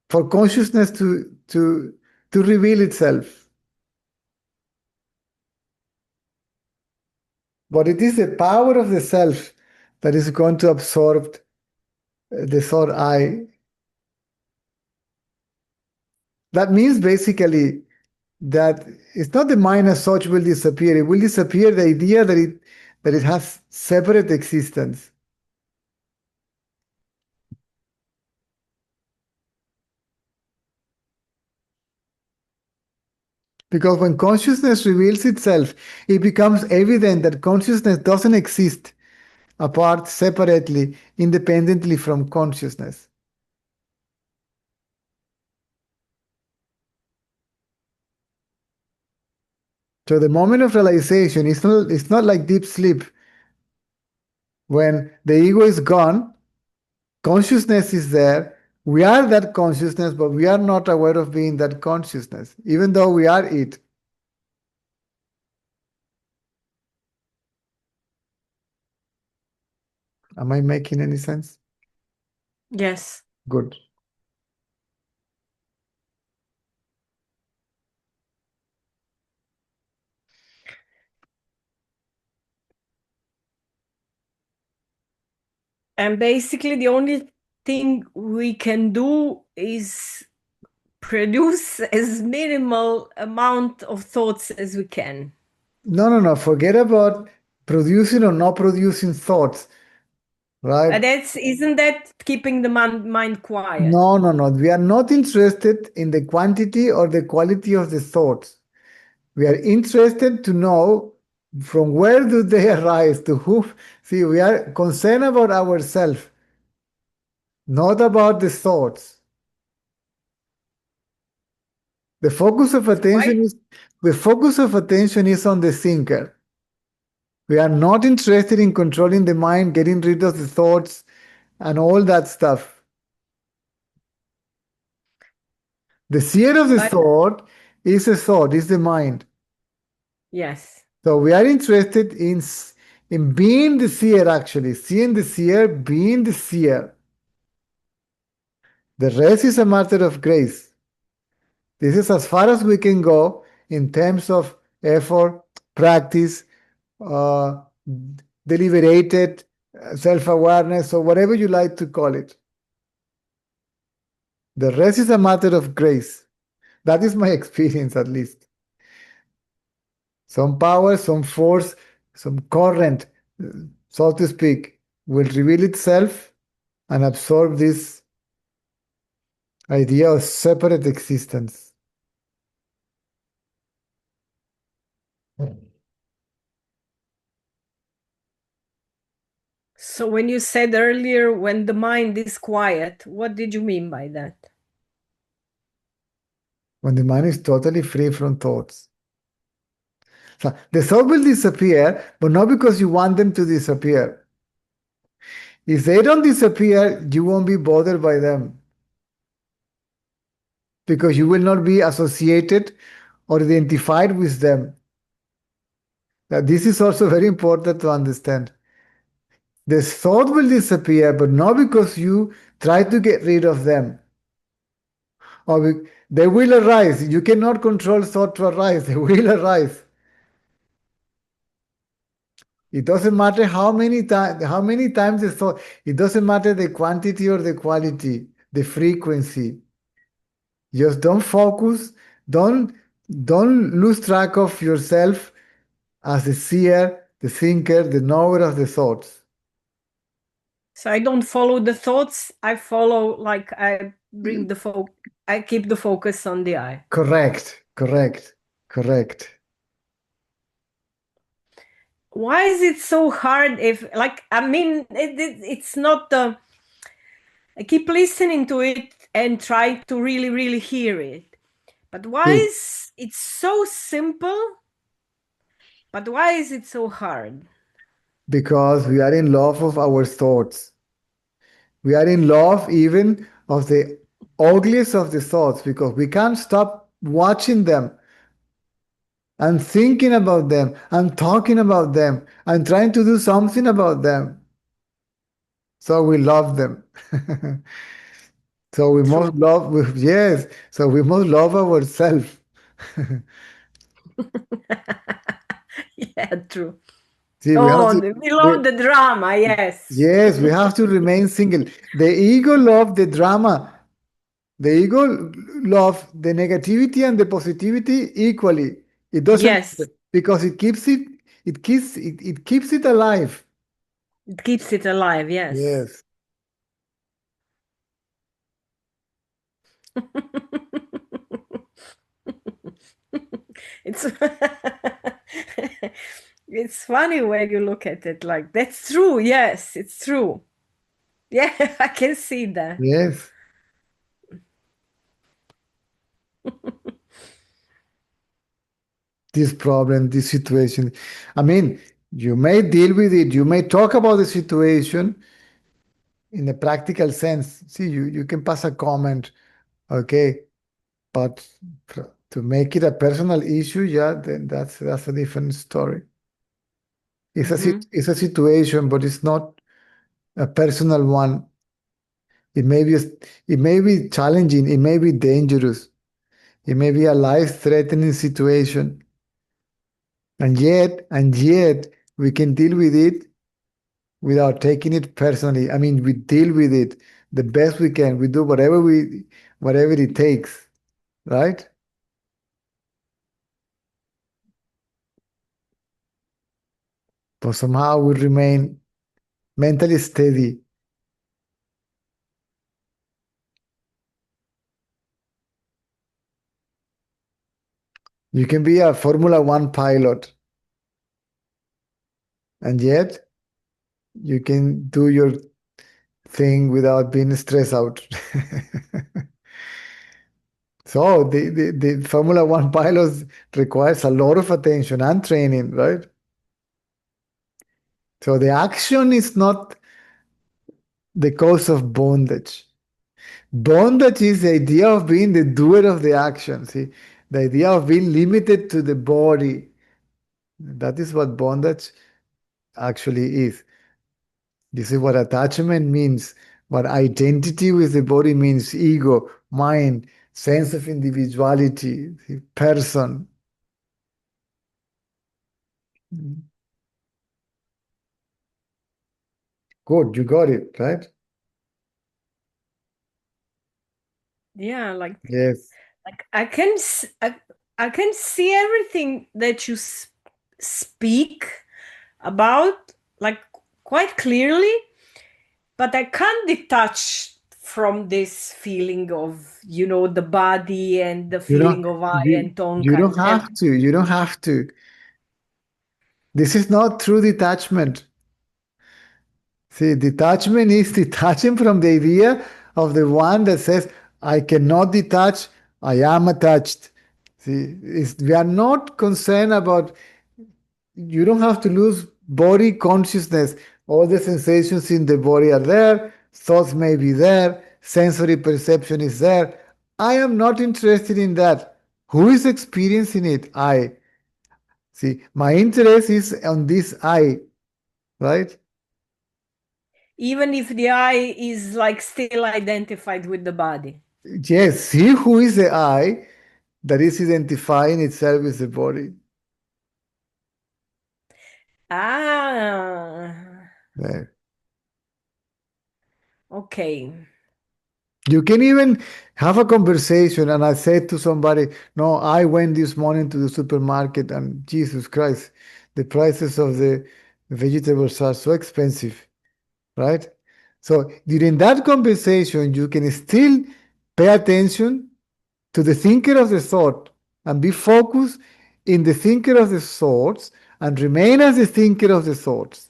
for consciousness to reveal itself. But it is the power of the self that is going to absorb the thought I. That means basically that it's not the mind as such will disappear. It will disappear the idea that it has separate existence. Because when consciousness reveals itself, it becomes evident that consciousness doesn't exist apart, separately, independently from consciousness. So the moment of realization it's not like deep sleep. When the ego is gone, consciousness is there. We are that consciousness, but we are not aware of being that consciousness, even though we are it. Am I making any sense? Yes. Good. And basically the only thing we can do is produce as minimal amount of thoughts as we can. No. Forget about producing or not producing thoughts, right? Isn't that keeping the mind quiet? No. We are not interested in the quantity or the quality of the thoughts. We are interested to know from where do they arise, to whom. See, we are concerned about ourselves, not about the thoughts. The focus of attention is on the thinker. We are not interested in controlling the mind, getting rid of the thoughts, and all that stuff. The seer of the thought is the mind. Yes. So we are interested in being the seer, actually, seeing the seer, being the seer. The rest is a matter of grace. This is as far as we can go in terms of effort, practice, uh, deliberated self-awareness, or whatever you like to call it. The rest is a matter of grace. That is my experience, at least. Some power, some force, some current, so to speak, will reveal itself and absorb this idea of separate existence. So when you said earlier, when the mind is quiet, what did you mean by that? When the mind is totally free from thoughts. So the thought will disappear, but not because you want them to disappear. If they don't disappear, you won't be bothered by them, because you will not be associated or identified with them. Now, this is also very important to understand. The thought will disappear, but not because you try to get rid of them. Or they will arise. You cannot control thought to arise. They will arise. It doesn't matter how many times the thought. It doesn't matter the quantity or the quality, the frequency. Just don't focus. Don't lose track of yourself as the seer, the thinker, the knower of the thoughts. So I don't follow the thoughts. I follow, like, I bring the I keep the focus on the I. Correct. Why is it so hard? If, like, I mean, it's not. I keep listening to it and try to really, really hear it. But why is it so simple? But why is it so hard? Because we are in love of our thoughts. We are in love even of the ugliest of the thoughts, because we can't stop watching them and thinking about them and talking about them and trying to do something about them. So we love them. So we must love, yes, so we must love ourselves. Yeah, true. See, we love the drama, yes. Yes, we have to remain single. The ego loves the drama. The ego loves the negativity and the positivity equally. It doesn't, Yes. because it keeps it alive. It keeps it alive, yes. Yes. It's funny when you look at it like that's true. Yes, it's true. Yeah, I can see that. Yes. This problem, this situation. I mean, you may deal with it. You may talk about the situation in a practical sense. See, you can pass a comment, okay, but to make it a personal issue, yeah, then that's a different story. It's a situation, but it's not a personal one. It may be challenging. It may be dangerous. It may be a life-threatening situation. And yet, we can deal with it without taking it personally. I mean, we deal with it the best we can. We do whatever it takes, right? But somehow we remain mentally steady. You can be a Formula One pilot, and yet you can do your thing without being stressed out. So the Formula One pilots requires a lot of attention and training, right? So the action is not the cause of bondage. Bondage is the idea of being the doer of the action. See, the idea of being limited to the body. That is what bondage actually is. This is what attachment means, what identity with the body means: ego, mind, sense of individuality, person. Good, you got it, right? Yeah, like yes, like I can see everything that you speak about, like, quite clearly, but I can't detach from this feeling of, the body and the feeling of I and tongue. You don't have to. You don't have to. This is not true detachment. See, detachment is detaching from the idea of the one that says, I cannot detach, I am attached. See, we are not concerned about, you don't have to lose body consciousness. All the sensations in the body are there, thoughts may be there, sensory perception is there. I am not interested in that. Who is experiencing it? I. See, my interest is on this I, right? Even if the I is like still identified with the body. Yes, see who is the I that is identifying itself with the body. Ah, There. okay. You can even have a conversation, and I said to somebody, no, I went this morning to the supermarket, and Jesus Christ, the prices of the vegetables are so expensive, right? So during that conversation, you can still pay attention to the thinker of the thought and be focused in the thinker of the thoughts and remain as the thinker of the thoughts.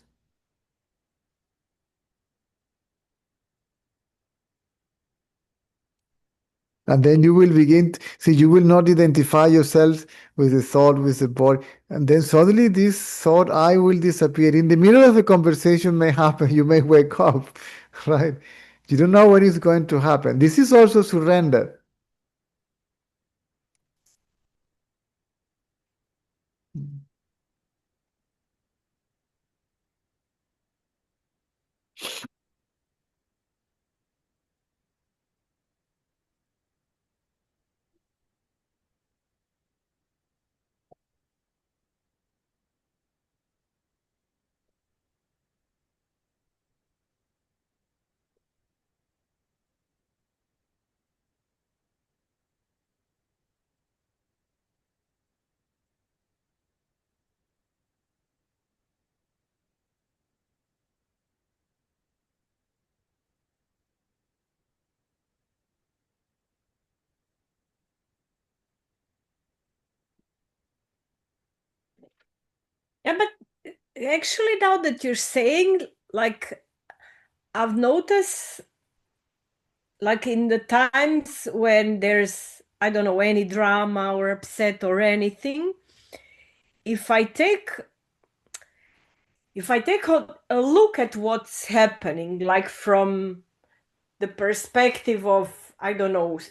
And then you will begin, see, you will not identify yourself with the thought, with the body. And then suddenly this thought, I will disappear. In the middle of the conversation may happen. You may wake up, right? You don't know when it's going to happen. This is also surrender. Yeah, but actually now that you're saying, like, I've noticed, like in the times when there's, I don't know, any drama or upset or anything, if I take a look at what's happening, like from the perspective of, I don't know,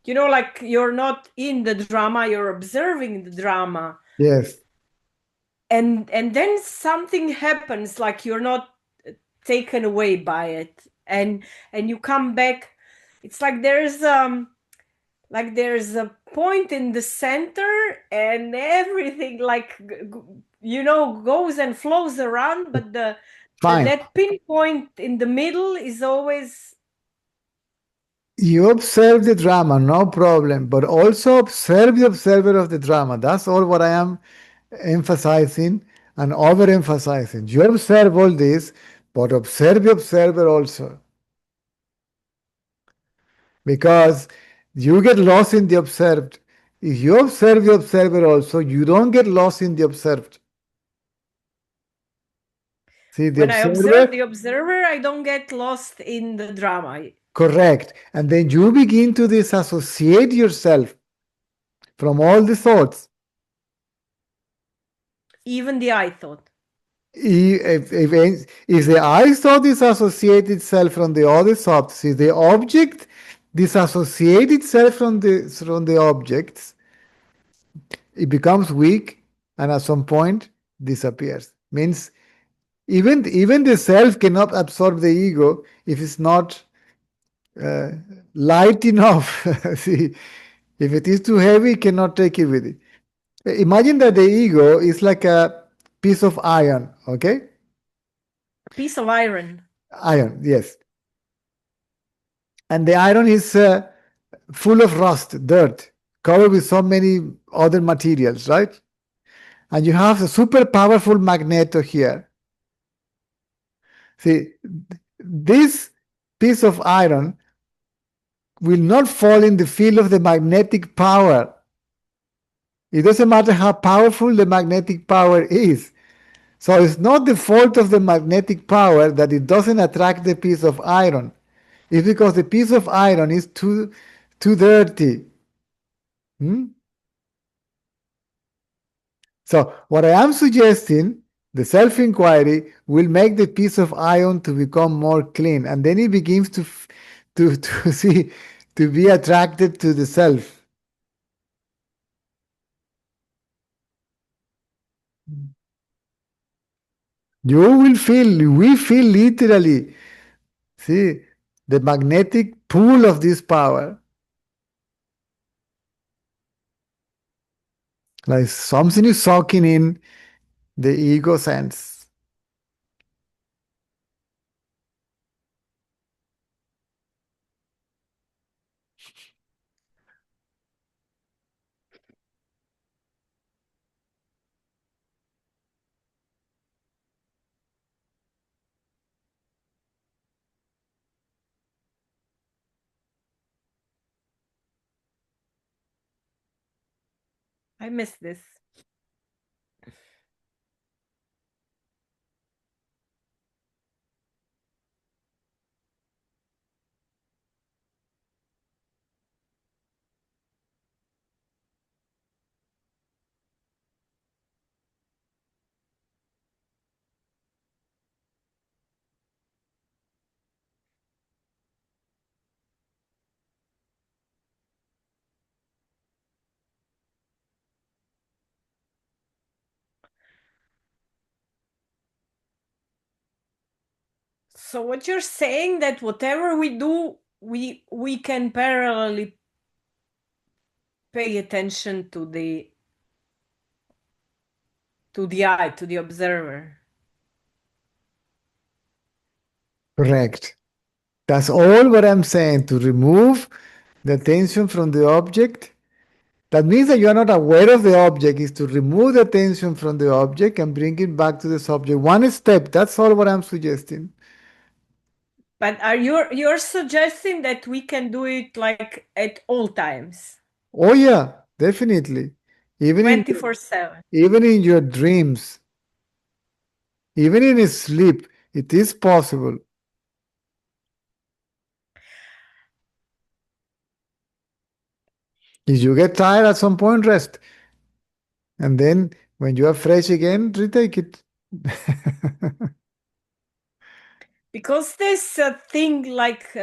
like you're not in the drama, you're observing the drama. Yes. And then something happens, like you're not taken away by it, and you come back. It's like there's a point in the center, and everything like goes and flows around, but Fine. that pinpoint in the middle is always. You observe the drama, no problem, but also observe the observer of the drama. That's all what I am emphasizing and overemphasizing. You observe all this, but observe the observer also. Because you get lost in the observed. If you observe the observer also, you don't get lost in the observed. See, the When I observe the observer, observer, I don't get lost in the drama. correct. And then you begin to disassociate yourself from all the thoughts. Even the I thought. If the I thought disassociate itself from the other thoughts, if the object disassociate itself from the objects, it becomes weak and at some point disappears. Means even the self cannot absorb the ego if it's not light enough. See, if it is too heavy, it cannot take it with it. Imagine that the ego is like a piece of iron, okay? A piece of iron. Iron, yes. And the iron is full of rust, dirt, covered with so many other materials, right? And you have a super powerful magneto here. See, this piece of iron will not fall in the field of the magnetic power. It doesn't matter how powerful the magnetic power is. So it's not the fault of the magnetic power that it doesn't attract the piece of iron. It's because the piece of iron is too dirty. So what I am suggesting, the self-inquiry will make the piece of iron to become more clean, and then it begins to see, to be attracted to the self. We feel literally See, the magnetic pull of this power, like something is soaking in the ego sense. I miss this. So what you're saying that whatever we do, we can parallelly pay attention to the eye, to the observer. Correct. That's all what I'm saying, to remove the attention from the object. That means that you are not aware of the object, is to remove the attention from the object and bring it back to the subject. One step, that's all what I'm suggesting. But you're suggesting that we can do it like at all times, Oh yeah, definitely. Even 24/7. even in your dreams, even in sleep, it is possible. If you get tired at some point, rest. And then when you are fresh again, retake it. Because this thing like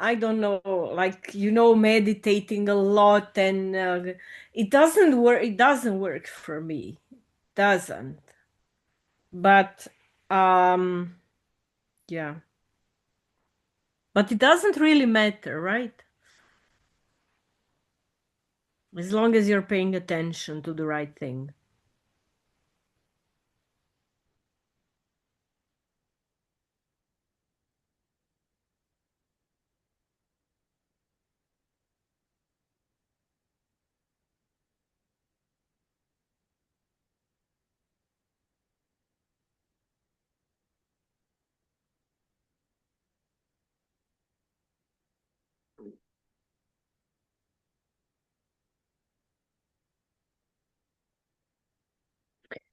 I don't know, like meditating a lot, and it doesn't work. It doesn't work for me. Doesn't. But yeah. But it doesn't really matter, right? As long as you're paying attention to the right thing.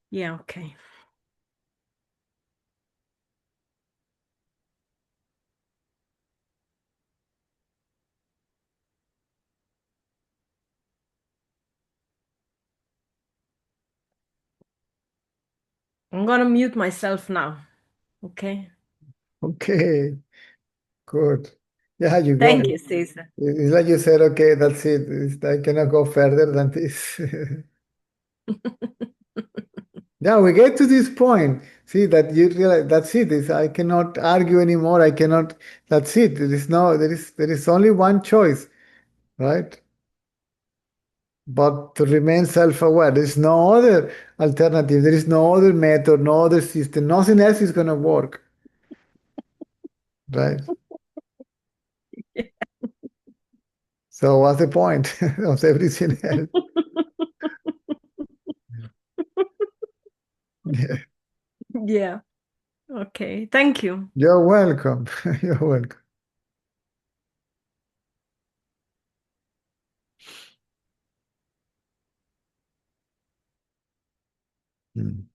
Yeah, okay. I'm gonna mute myself now. Okay. Okay, good. Yeah, you go. Thank you, Cesar. It's like you said, okay, that's it. I cannot go further than this. Yeah, we get to this point. See that you realize that's it. I cannot argue anymore. I cannot. That's it. There is only one choice, right? But to remain self-aware. There is no other alternative. There is no other method, no other system. Nothing else is gonna work, right? So what's the point of everything else? Yeah. Yeah. Okay. Thank you. You're welcome. You're welcome. Mm.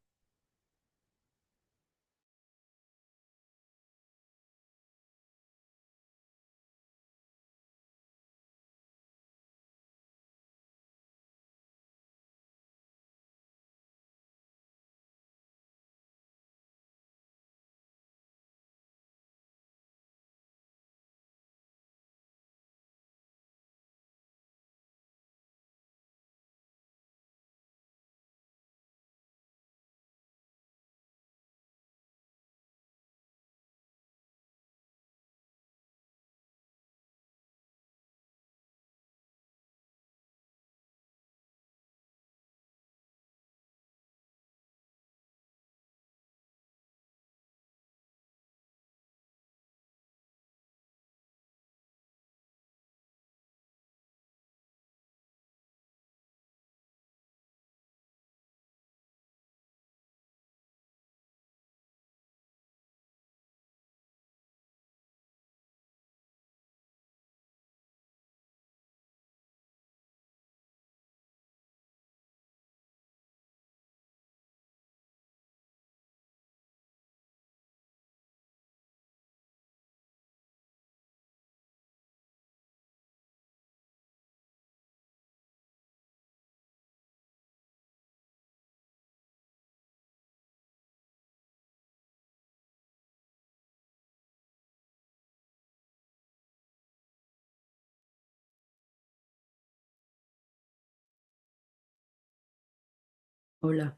Hola,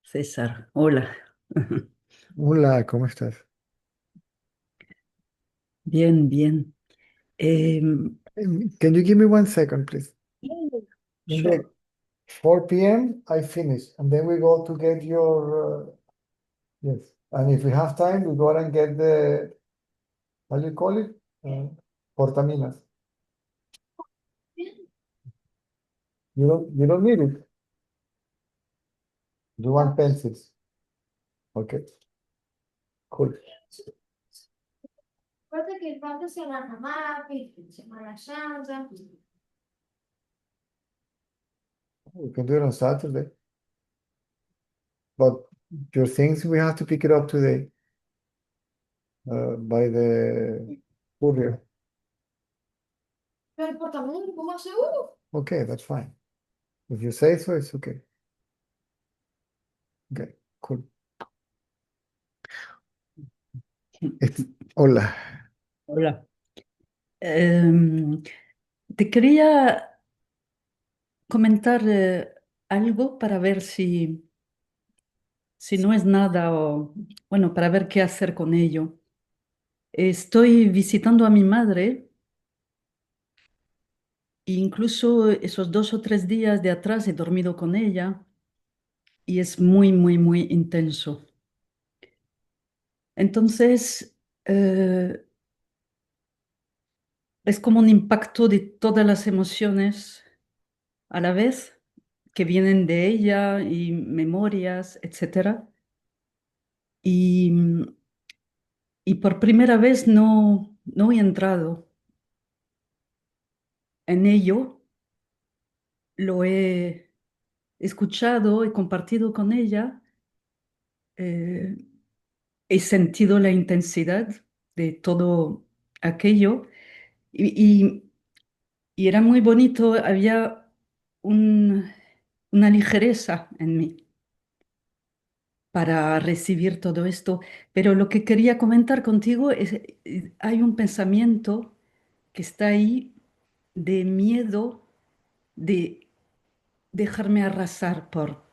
César. Hola. Hola, ¿cómo estás? Bien, bien. Can you give me 1 second, please? In Sure. the 4 p.m., I finish, and then we go to get your, yes. And if we have time, we go and get the, how do you call it? Portaminas. You don't need it. You want pencils. Okay, cool. Guarda che quando si vanno avanti, si lasciando. We can do it on Saturday. But your things, we have to pick it up today by the courier. Per il portamento, come se uno. Okay, that's fine. If you say so, it's okay. Okay, cool. Hola. Hola. Te quería comentar algo para ver si no es nada o, bueno, para ver qué hacer con ello. Estoy visitando a mi madre e incluso esos 2 o 3 días de atrás he dormido con ella y es muy, muy, muy intenso. Entonces, es como un impacto de todas las emociones a la vez que vienen de ella y memorias, etcétera. Y, y por primera vez no he entrado en ello, lo he escuchado, he compartido con ella, eh, he sentido la intensidad de todo aquello y, y era muy bonito, había una ligereza en mí para recibir todo esto. Pero lo que quería comentar contigo es, hay un pensamiento que está ahí de miedo de dejarme arrasar por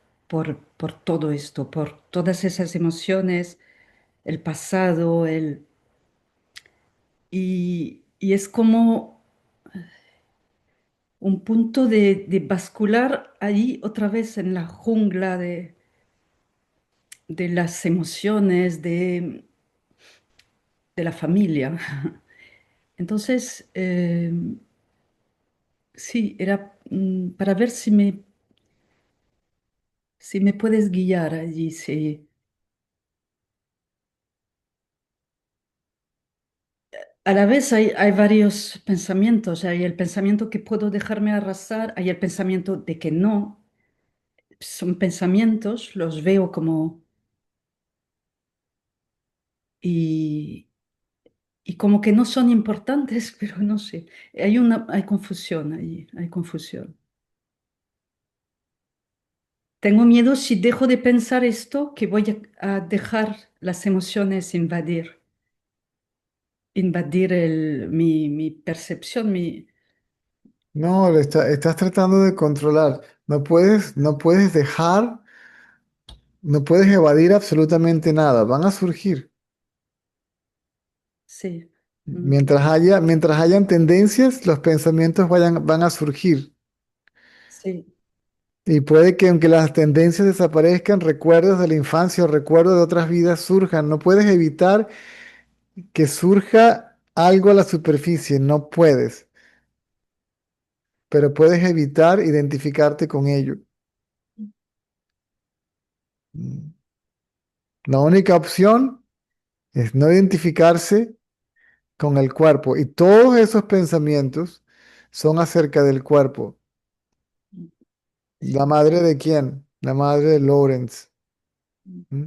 todo esto, por todas esas emociones, el pasado, y es como un punto de bascular ahí otra vez en la jungla de las emociones, de la familia. Entonces, sí, era para ver si me puedes guiar allí. Si... A la vez hay varios pensamientos. Hay el pensamiento que puedo dejarme arrasar, hay el pensamiento de que no. Son pensamientos, los veo como... Y, y como que no son importantes, pero no sé. Hay confusión allí, hay confusión. Tengo miedo si dejo de pensar esto, que voy a dejar las emociones invadir mi percepción, No, estás tratando de controlar. No puedes dejar, no puedes evadir absolutamente nada. Van a surgir. sí, Mientras hayan tendencias, los pensamientos van a surgir. sí, Y puede que aunque las tendencias desaparezcan, recuerdos de la infancia o recuerdos de otras vidas surjan. No puedes evitar que surja algo a la superficie, no puedes, pero puedes evitar identificarte con ello. Mm. La única opción es no identificarse con el cuerpo y todos esos pensamientos son acerca del cuerpo. ¿La sí. madre de quién? La madre de Lawrence. ¿Mm?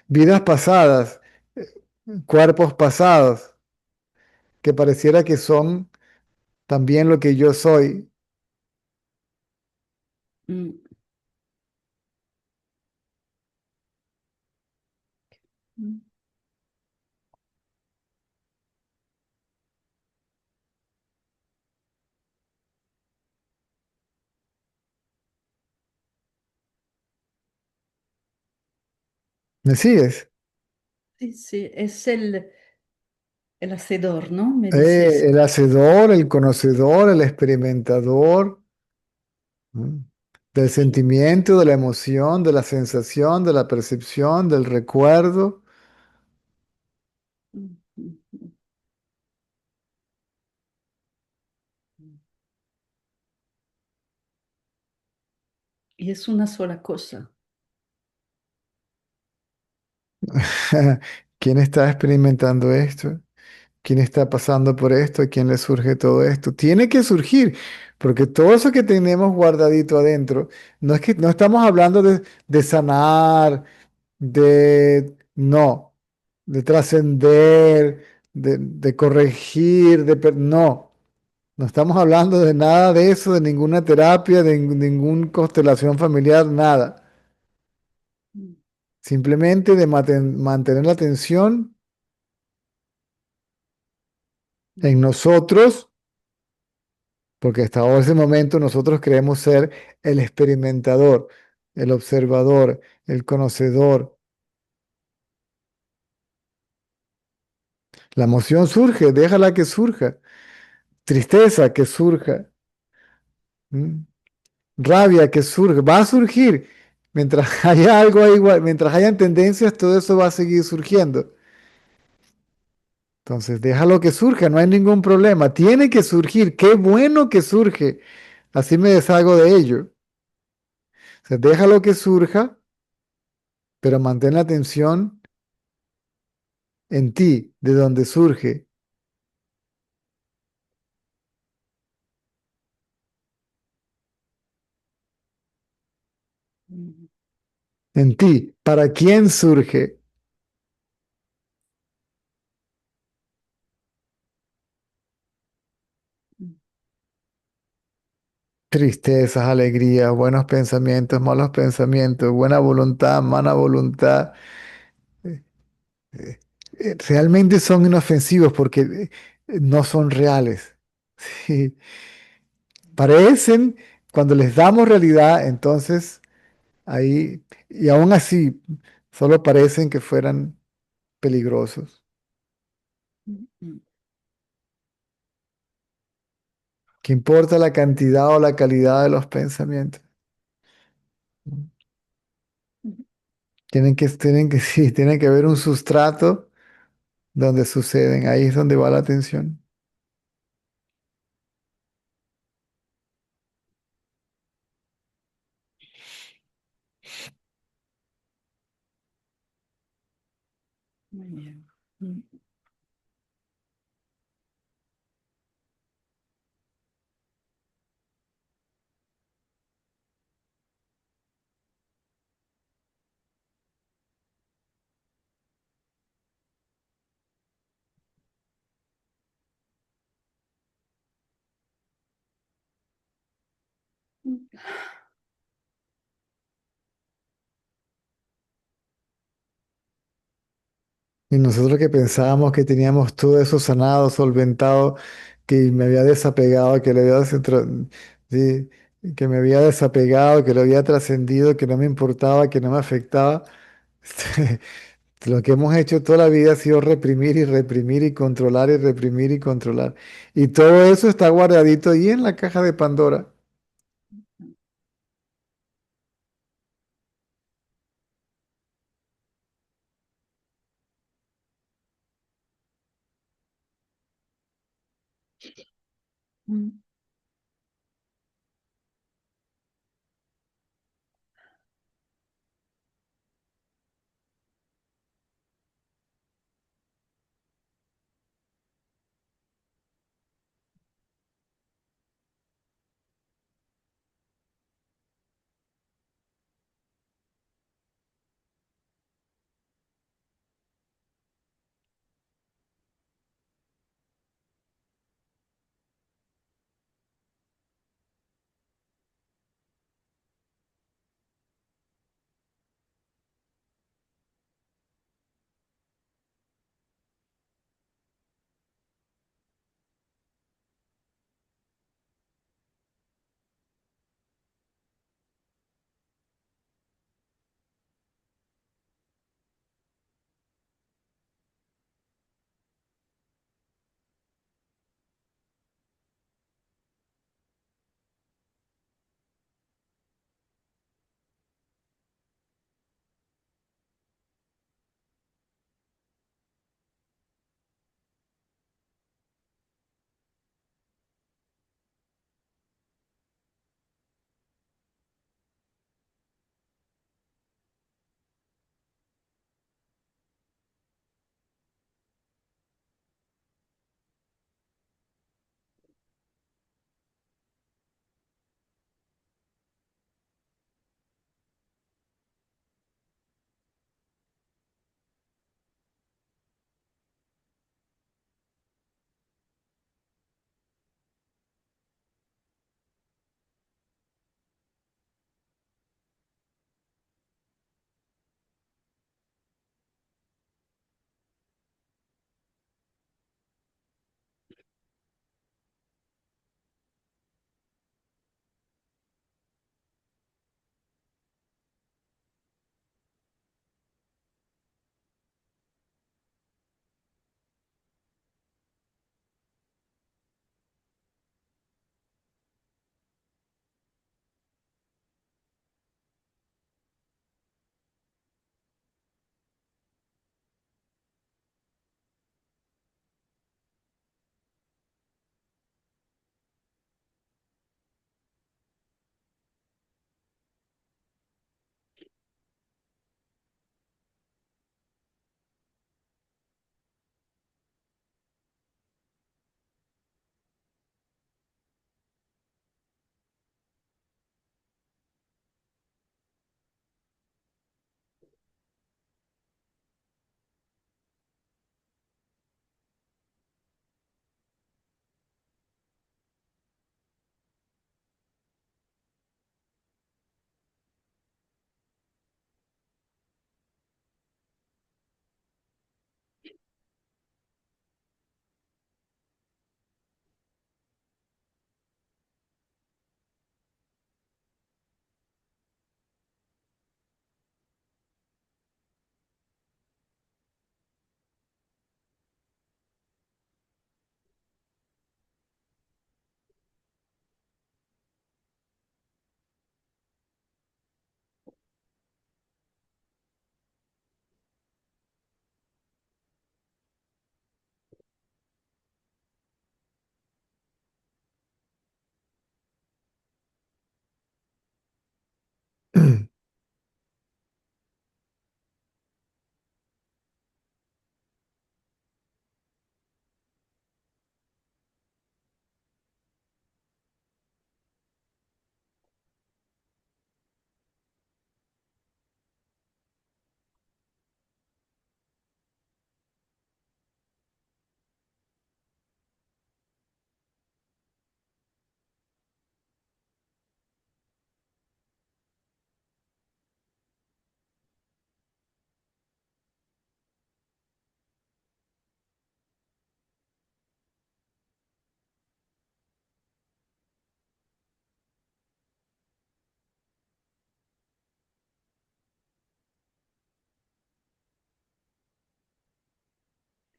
Vidas pasadas, eh, cuerpos pasados, que pareciera que son también lo que yo soy. Mm, mm. ¿Me sigues? Sí, sí, es el hacedor, ¿no? Me dices. El hacedor, el conocedor, el experimentador, ¿no? Del Sí. sentimiento, de la emoción, de la sensación, de la percepción, del recuerdo. Mm, mm, mm. Y es una sola cosa. ¿Quién está experimentando esto? ¿Quién está pasando por esto? ¿A quién le surge todo esto? Tiene que surgir, porque todo eso que tenemos guardadito adentro, no es que no estamos hablando de sanar, no, de trascender, de corregir, no, no estamos hablando de nada de eso, de ninguna terapia, de ninguna constelación familiar, nada. Mm, Simplemente de mantener la atención mm, en nosotros, porque hasta ese momento nosotros creemos ser el experimentador, el observador, el conocedor. La emoción surge, déjala que surja. Tristeza que surja. ¿Mm? Rabia que surge, va a surgir. Mientras haya algo ahí, mientras hayan tendencias, todo eso va a seguir surgiendo. Entonces, déjalo que surja, no hay ningún problema. Tiene que surgir, qué bueno que surge. Así me deshago de ello. O sea, déjalo que surja, pero mantén la atención en ti, de donde surge, mm, en ti. ¿Para quién surge? mm, Tristezas, alegrías, buenos pensamientos, malos pensamientos, buena voluntad, mala voluntad. Realmente son inofensivos porque no son reales. Sí. Parecen, cuando les damos realidad, entonces ahí, y aún así, solo parecen que fueran peligrosos. mm, mm, ¿Qué importa la cantidad o la calidad de los pensamientos? mm. Sí, tiene que haber un sustrato donde suceden, ahí es donde va la atención. Muy bien. Mm, mm. Y nosotros que pensábamos que teníamos todo eso sanado, solventado, que me había desapegado, que le había sí, que me había desapegado, que lo había trascendido, que no me importaba, que no me afectaba. Lo que hemos hecho toda la vida ha sido reprimir y reprimir y controlar y reprimir y controlar. Y todo eso está guardadito ahí en la caja de Pandora. Mm.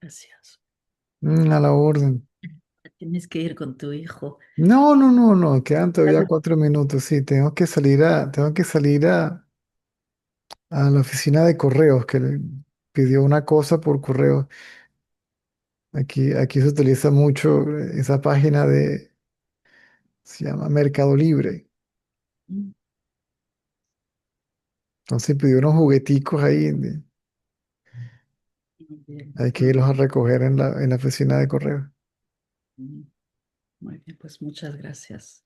Gracias. A la orden. Tienes que ir con tu hijo. No, no, no, no, quedan todavía 4 minutos. Sí, tengo que salir a la oficina de correos que le pidió una cosa por correo. Aquí se utiliza mucho esa página se llama Mercado Libre. Mm, Entonces pidió unos jugueticos ahí, muy bien. hay que irlos a recoger en la oficina de correos. Mm, muy bien, pues muchas gracias.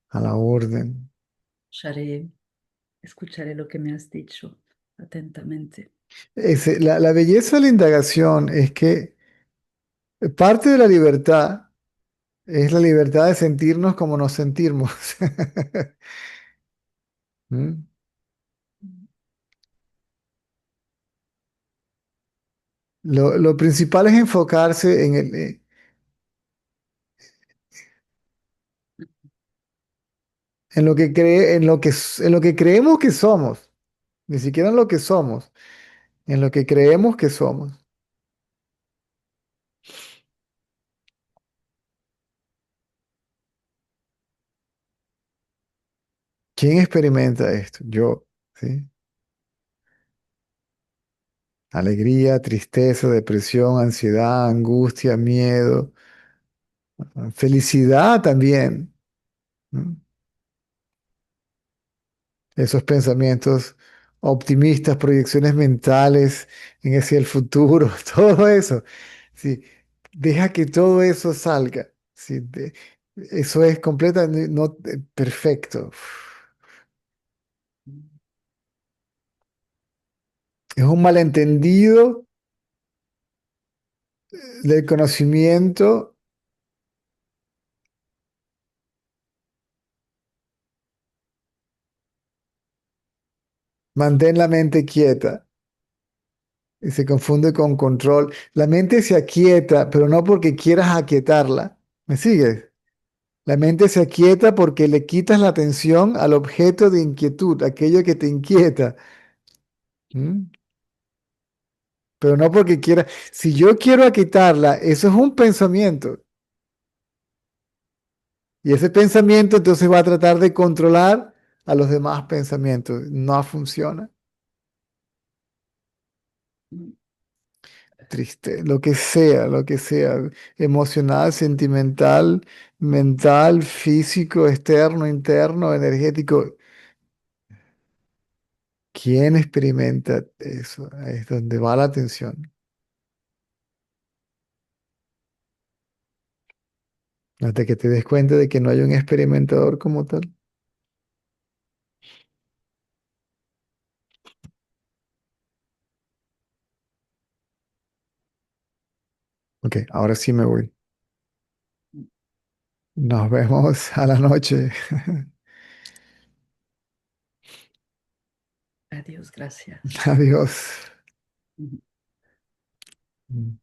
A la orden. Escucharé, escucharé lo que me has dicho atentamente. La belleza de la indagación es que parte de la libertad es la libertad de sentirnos como nos sentimos. ¿Mm? Lo principal es enfocarse en lo que en lo que creemos que somos, ni siquiera en lo que somos, en lo que creemos que somos. ¿Quién experimenta esto? Yo, ¿sí? Alegría, tristeza, depresión, ansiedad, angustia, miedo, felicidad también, ¿no? Esos pensamientos optimistas, proyecciones mentales en hacia el futuro, todo eso. Sí, deja que todo eso salga. Sí, eso es completamente no, perfecto. Es un malentendido del conocimiento. Mantén la mente quieta y se confunde con control. La mente se aquieta, pero no porque quieras aquietarla. ¿Me sigues? La mente se aquieta porque le quitas la atención al objeto de inquietud, aquello que te inquieta. ¿Mm? Pero no porque quiera. Si yo quiero aquietarla, eso es un pensamiento. Y ese pensamiento entonces va a tratar de controlar a los demás pensamientos. No funciona. Mm, Triste, lo que sea, emocional, sentimental, mental, físico, externo, interno, energético. ¿Quién experimenta eso? Ahí es donde va la atención. Hasta que te des cuenta de que no hay un experimentador como tal. Ok, ahora sí me voy. mm. Nos vemos a la noche. Adiós, gracias. Adiós. Mm. Mm.